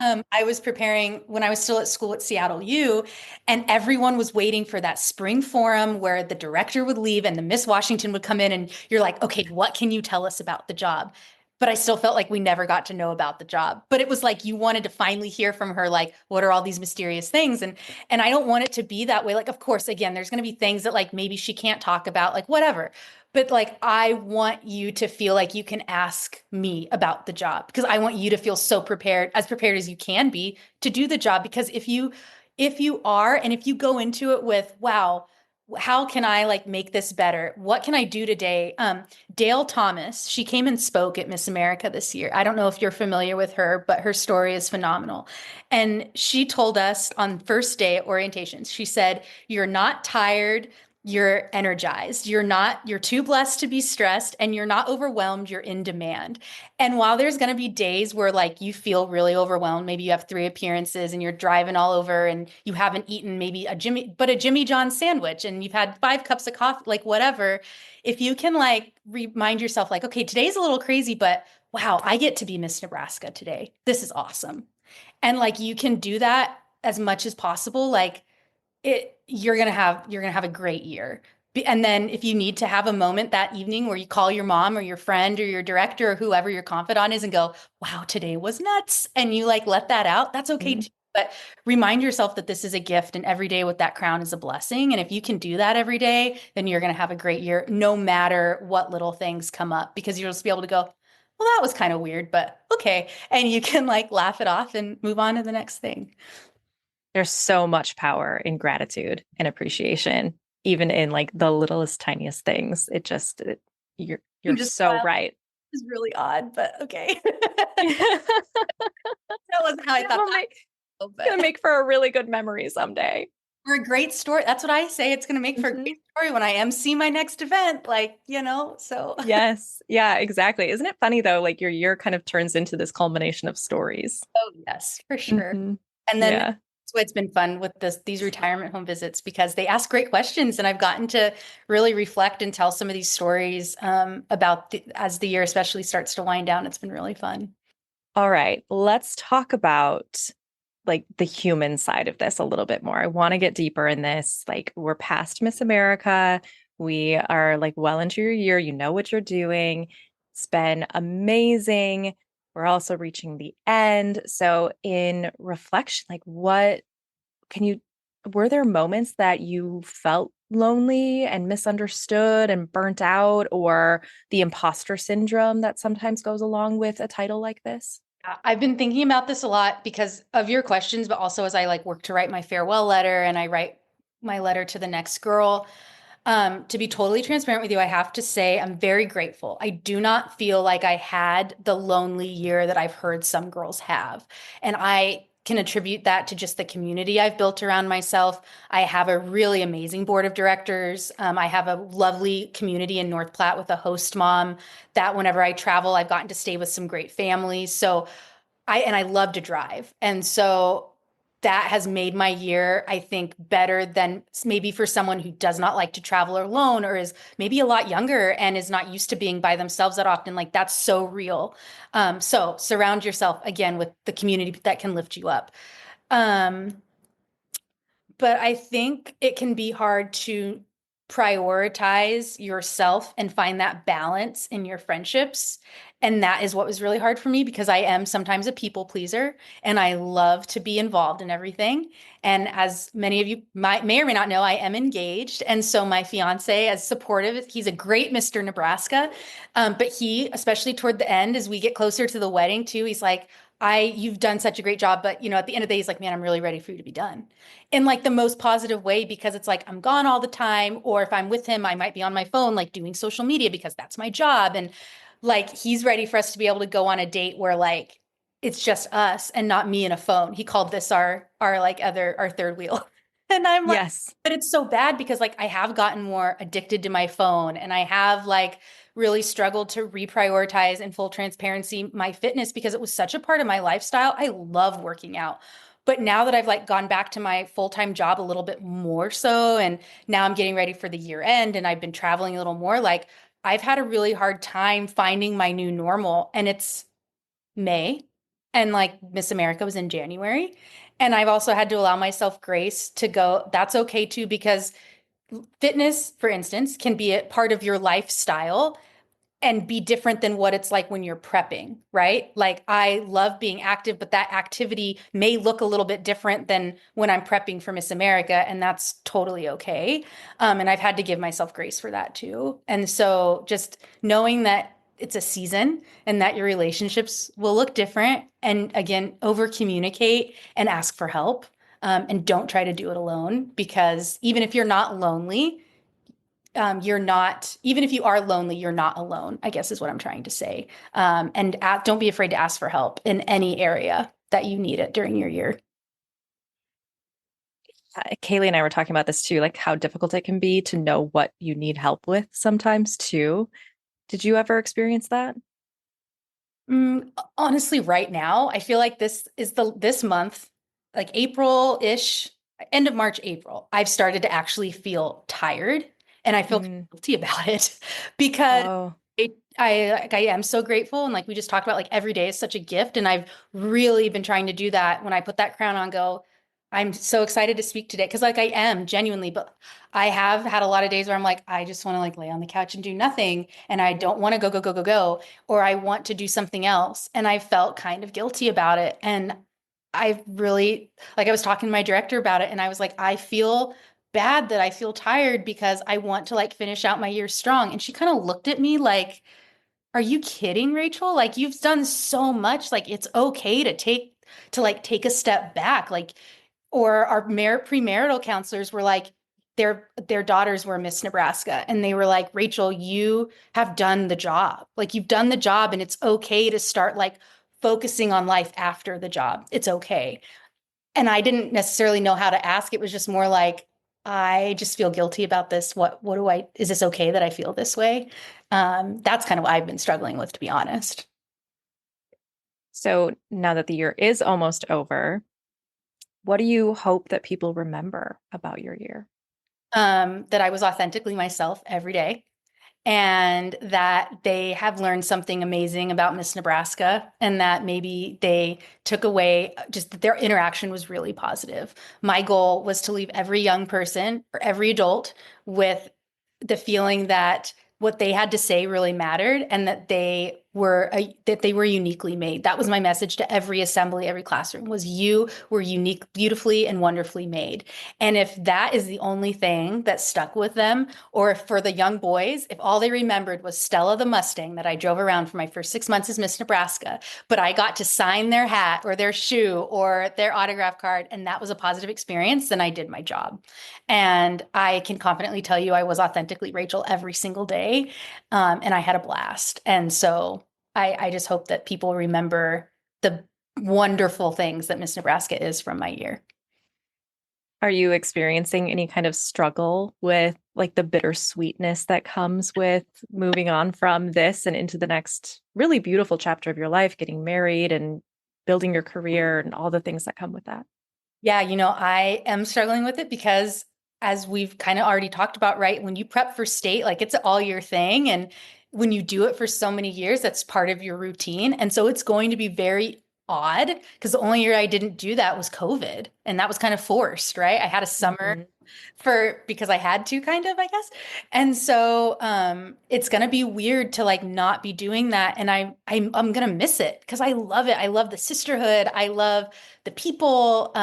I was preparing when I was still at school at Seattle U, and everyone was waiting for that spring forum where the director would leave and the Miss Washington would come in, and you're like, okay, what can you tell us about the job? But I still felt like we never got to know about the job. But it was like you wanted to finally hear from her, like, what are all these mysterious things? And I don't want it to be that way. Like, of course, again, there's going to be things that like maybe she can't talk about, like whatever. But like, I want you to feel like you can ask me about the job because I want you to feel so prepared, as prepared as you can be to do the job. Because if you are, and if you go into it with, wow, how can I like make this better? What can I do today? Dale Thomas, she came and spoke at Miss America this year. I don't know if you're familiar with her, but her story is phenomenal. And she told us on first day at orientations, she said, you're not tired, you're energized. You're too blessed to be stressed and you're not overwhelmed. You're in demand. And while there's going to be days where like you feel really overwhelmed, maybe you have 3 appearances and you're driving all over and you haven't eaten maybe a Jimmy John sandwich and you've had 5 cups of coffee, like whatever. If you can like remind yourself like, okay, today's a little crazy, but wow, I get to be Miss Nebraska today. This is awesome. And like you can do that as much as possible. Like you're gonna have a great year. And then if you need to have a moment that evening where you call your mom or your friend or your director or whoever your confidant is and go, wow, today was nuts. And you like let that out, that's okay Mhm. too. But remind yourself that this is a gift and every day with that crown is a blessing. And if you can do that every day, then you're going to have a great year, no matter what little things come up, because you'll just be able to go, well, that was kind of weird, but okay. And you can like laugh it off and move on to the next thing. There's so much power in gratitude and appreciation, even in like the littlest, tiniest things. I'm You're just so right. is really odd, but okay. It That wasn't how I thought will that make would go, it's gonna but make for a really good memory someday. for a great story. That's what I say. It's going to make for a Mhm. great story when I MC my next event. Like, so Yes. Yeah, exactly. Isn't it funny though? Like your year kind of turns into this culmination of stories. oh yes, for sure. Hmm. And then Yeah. That's why it's been fun with these retirement home visits because they ask great questions, and I've gotten to really reflect and tell some of these stories about as the year especially starts to wind down. It's been really fun. All right, let's talk about like the human side of this a little bit more. I want to get deeper in this. Like we're past Miss America. We are like well into your year. You know what you're doing. It's been amazing. We're also reaching the end. So in reflection, like what can you, were there moments that you felt lonely and misunderstood and burnt out, or the imposter syndrome that sometimes goes along with a title like this? I've been thinking about this a lot because of your questions, but also as I like work to write my farewell letter and I write my letter to the next girl. To be totally transparent with you, I have to say I'm very grateful. I do not feel like I had the lonely year that I've heard some girls have. And I can attribute that to just the community I've built around myself. I have a really amazing board of directors. I have a lovely community in North Platte with a host mom that whenever I travel, I've gotten to stay with some great families. So I love to drive. And so that has made my year, I think, better than maybe for someone who does not like to travel alone or is maybe a lot younger and is not used to being by themselves that often. Like that's so real. So surround yourself again with the community that can lift you up. Um, but I think it can be hard to prioritize yourself and find that balance in your friendships. And that is what was really hard for me because I am sometimes a people pleaser and I love to be involved in everything. And as many of you may or may not know, I am engaged. And so my fiance, as supportive, he's a great Mr. Nebraska. But he, especially toward the end, as we get closer to the wedding too, he's like, you've done such a great job. But at the end of the day, he's like, man, I'm really ready for you to be done in like the most positive way because it's like I'm gone all the time. Or if I'm with him, I might be on my phone, like doing social media because that's my job. And like he's ready for us to be able to go on a date where like it's just us and not me and a phone. He called this our like our third wheel. And I'm like, Yes. but it's so bad because like I have gotten more addicted to my phone and I have like really struggled to reprioritize in full transparency my fitness because it was such a part of my lifestyle. I love working out. But now that I've like gone back to my full-time job a little bit more so, and now I'm getting ready for the year end and I've been traveling a little more, like I've had a really hard time finding my new normal. And it's May and like Miss America was in January. And I've also had to allow myself grace to go, that's okay too, because fitness, for instance, can be a part of your lifestyle and be different than what it's like when you're prepping, right? Like I love being active, but that activity may look a little bit different than when I'm prepping for Miss America, and that's totally okay. And I've had to give myself grace for that too. And so just knowing that it's a season and that your relationships will look different, and again, over communicate and ask for help. And don't try to do it alone because even if you're not lonely, you're not, even if you are lonely, you're not alone, I guess is what I'm trying to say. And don't be afraid to ask for help in any area that you need it during your year. Kaylee and I were talking about this too, like how difficult it can be to know what you need help with sometimes too. Did you ever experience that? Honestly, right now, I feel like this month, like April-ish, end of March, April, I've started to actually feel tired and I feel Mm. guilty about it because Oh, I am so grateful. And like we just talked about, like every day is such a gift. And I've really been trying to do that when I put that crown on, go, I'm so excited to speak today. Cause like I am genuinely, but I have had a lot of days where I'm like, I just want to like lay on the couch and do nothing. And I don't want to go, or I want to do something else. And I felt kind of guilty about it. And I really, like I was talking to my director about it and I was like, I feel bad that I feel tired because I want to like finish out my year strong. And she kind of looked at me like, are you kidding, Raechel? Like you've done so much. Like it's okay to take a step back. Like, or our premarital counselors were like, their daughters were Miss Nebraska, and they were like, Raechel, you have done the job. Like you've done the job, and it's okay to start like focusing on life after the job. It's okay. And I didn't necessarily know how to ask. It was just more like, I just feel guilty about this. Is this okay that I feel this way? That's kind of what I've been struggling with, to be honest. so now that the year is almost over, What do you hope that people remember about your year? That I was authentically myself every day, and that they have learned something amazing about Miss Nebraska, and that maybe they took away just that their interaction was really positive. My goal was to leave every young person or every adult with the feeling that what they had to say really mattered, and that they were uniquely made. That was my message to every assembly, every classroom, was you were unique, beautifully and wonderfully made. And if that is the only thing that stuck with them, or if for the young boys, if all they remembered was Stella the Mustang that I drove around for my first 6 months as Miss Nebraska, but I got to sign their hat or their shoe or their autograph card, and that was a positive experience, then I did my job. And I can confidently tell you I was authentically Raechel every single day. And I had a blast. And so I just hope that people remember the wonderful things that Miss Nebraska is from my year. Are you experiencing any kind of struggle with like the bittersweetness that comes with moving on from this and into the next really beautiful chapter of your life, getting married and building your career and all the things that come with that? Yeah, I am struggling with it because, as we've kind of already talked about, right? When you prep for state, like it's all your thing. And when you do it for so many years, that's part of your routine. And so it's going to be very odd because the only year I didn't do that was COVID. And that was kind of forced, right? I had a summer Mhm. because I had to, kind of, I guess. And so it's gonna be weird to like not be doing that. And I'm gonna miss it because I love it. I love the sisterhood. I love the people.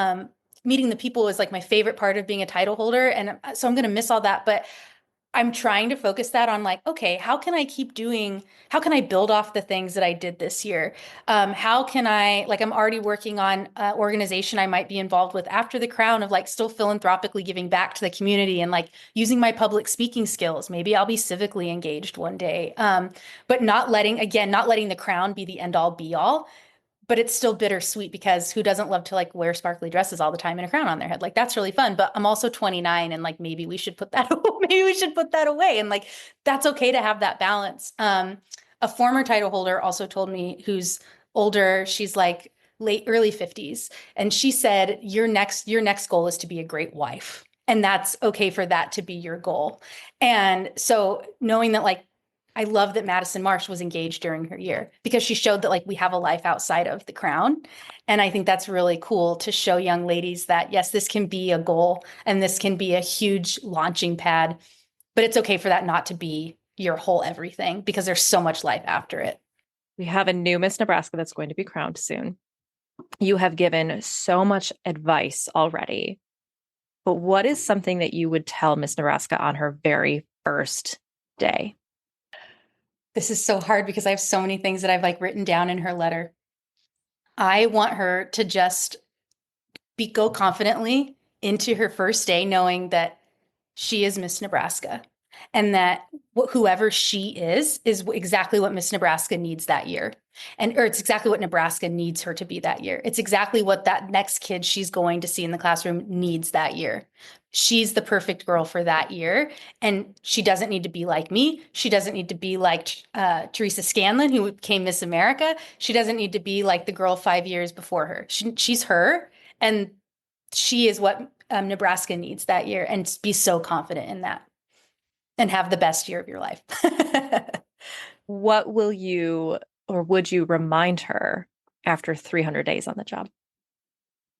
Meeting the people is like my favorite part of being a title holder. And so I'm gonna miss all that. But I'm trying to focus that on like, okay, how can I build off the things that I did this year? How can like, I'm already working on an organization I might be involved with after the crown, of like still philanthropically giving back to the community and like using my public speaking skills. Maybe I'll be civically engaged one day. But not letting the crown be the end all be all, but it's still bittersweet because who doesn't love to like wear sparkly dresses all the time and a crown on their head? Like that's really fun. But I'm also 29, and like maybe we should put that maybe we should put that away, and like that's okay to have that balance. A former title holder also told me, who's older, she's like late early 50s, and she said your next goal is to be a great wife. And that's okay for that to be your goal. And so knowing that, like, I love that Madison Marsh was engaged during her year because she showed that like we have a life outside of the crown. And I think that's really cool to show young ladies that yes, this can be a goal and this can be a huge launching pad, but it's okay for that not to be your whole everything because there's so much life after it. We have a new Miss Nebraska that's going to be crowned soon. You have given so much advice already, but what is something that you would tell Miss Nebraska on her very first day? This is so hard because I have so many things that I've like written down in her letter. I want her to just go confidently into her first day, knowing that she is Miss Nebraska, and that whoever she is exactly what Miss Nebraska needs that year. Or it's exactly what Nebraska needs her to be that year. It's exactly what that next kid she's going to see in the classroom needs that year. She's the perfect girl for that year. And she doesn't need to be like me. She doesn't need to be like Teresa Scanlon, who became Miss America. She doesn't need to be like the girl 5 years before her. She's her. And she is what Nebraska needs that year, and be so confident in that and have the best year of your life. What will you or would you remind her after 300 days on the job?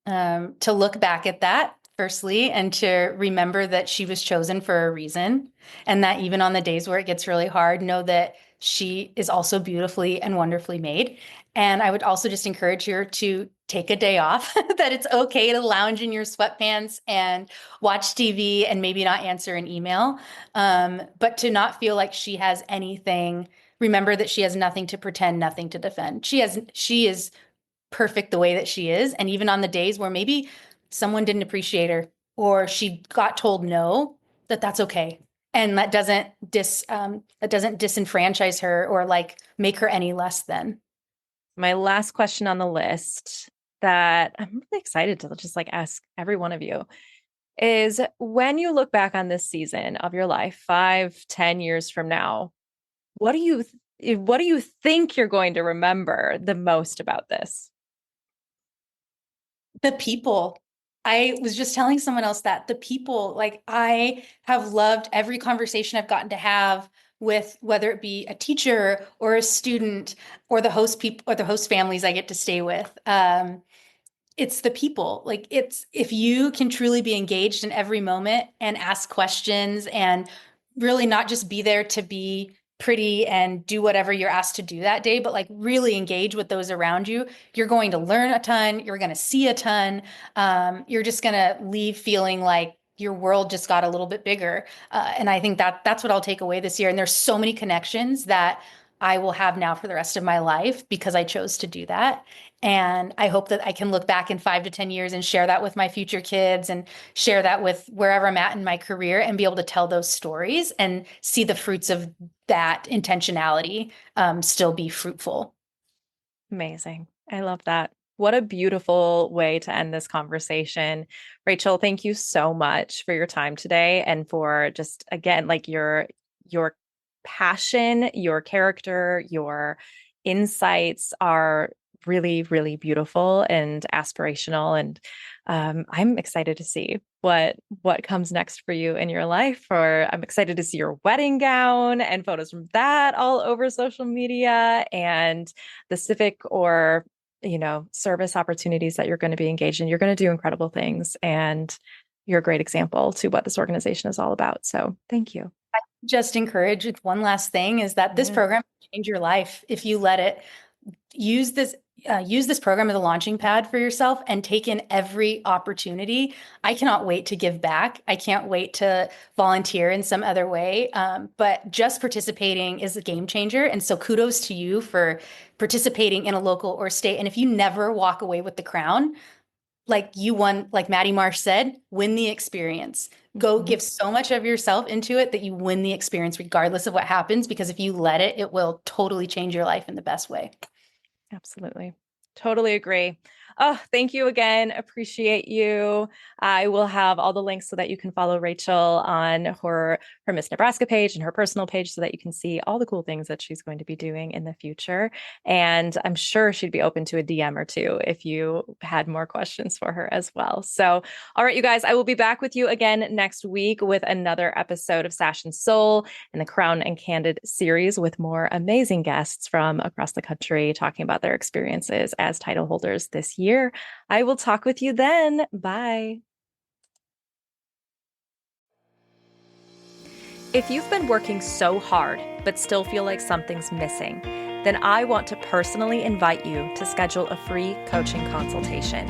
To look back at that, firstly, and to remember that she was chosen for a reason, and that even on the days where it gets really hard, know that she is also beautifully and wonderfully made. And I would also just encourage her to take a day off, that it's okay to lounge in your sweatpants and watch TV and maybe not answer an email, but to not feel like she has anything. Remember that she has nothing to pretend, nothing to defend. She is perfect the way that she is. And even on the days where maybe someone didn't appreciate her or she got told no, that's okay. And that doesn't disenfranchise her or like make her any less than. My last question on the list that I'm really excited to just like ask every one of you is when you look back on this season of your life, 5, 10 years from now, what do you think you're going to remember the most about this? The people, I was just telling someone else that the people, like I have loved every conversation I've gotten to have with whether it be a teacher or a student or the host people or the host families I get to stay with. It's the people. Like it's if you can truly be engaged in every moment and ask questions and really not just be there to be pretty and do whatever you're asked to do that day, but like really engage with those around you, you're going to learn a ton, you're going to see a ton. You're just going to leave feeling like your world just got a little bit bigger. And I think that that's what I'll take away this year. And there's so many connections that I will have now for the rest of my life because I chose to do that. And I hope that I can look back in 5 to 10 years and share that with my future kids and share that with wherever I'm at in my career and be able to tell those stories and see the fruits of that intentionality still be fruitful. Amazing. I love that. What a beautiful way to end this conversation. Raechel, thank you so much for your time today and for just again like your passion, your character, your insights are really, really beautiful and aspirational. And I'm excited to see what comes next for you in your life. Or I'm excited to see your wedding gown and photos from that all over social media and the civic or service opportunities that you're going to be engaged in. You're going to do incredible things, and you're a great example to what this organization is all about. So thank you. Just encourage with one last thing is that this Yeah. program will change your life if you let it. Use this use this program as a launching pad for yourself and take in every opportunity. I cannot wait to give back. I can't wait to volunteer in some other way. But just participating is a game changer. And so kudos to you for participating in a local or state. And if you never walk away with the crown, like you won, like Maddie Marsh said, win the experience. Go Mhm. give so much of yourself into it that you win the experience regardless of what happens, because if you let it, it will totally change your life in the best way. Absolutely. Totally agree. Oh, thank you again. Appreciate you. I will have all the links so that you can follow Raechel on her Miss Nebraska page and her personal page so that you can see all the cool things that she's going to be doing in the future. And I'm sure she'd be open to a DM or two if you had more questions for her as well. So, all right, you guys, I will be back with you again next week with another episode of Sash and Soul in the Crown and Candid series with more amazing guests from across the country talking about their experiences as title holders this year. I will talk with you then. Bye. If you've been working so hard but still feel like something's missing, then I want to personally invite you to schedule a free coaching consultation.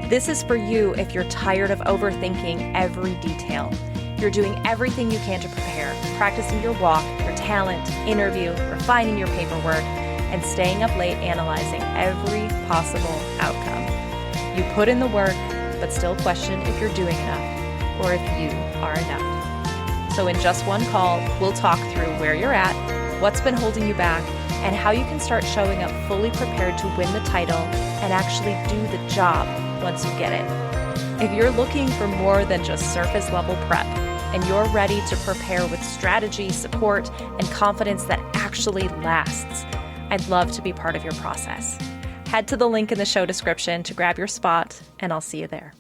This is for you if you're tired of overthinking every detail. You're doing everything you can to prepare, practicing your walk, your talent, interview, refining your paperwork, and staying up late analyzing every possible outcome. You put in the work, but still question if you're doing enough or if you are enough. So in just one call, we'll talk through where you're at, what's been holding you back, and how you can start showing up fully prepared to win the title and actually do the job once you get it. If you're looking for more than just surface level prep, and you're ready to prepare with strategy, support, and confidence that actually lasts, I'd love to be part of your process. Head to the link in the show description to grab your spot, and I'll see you there.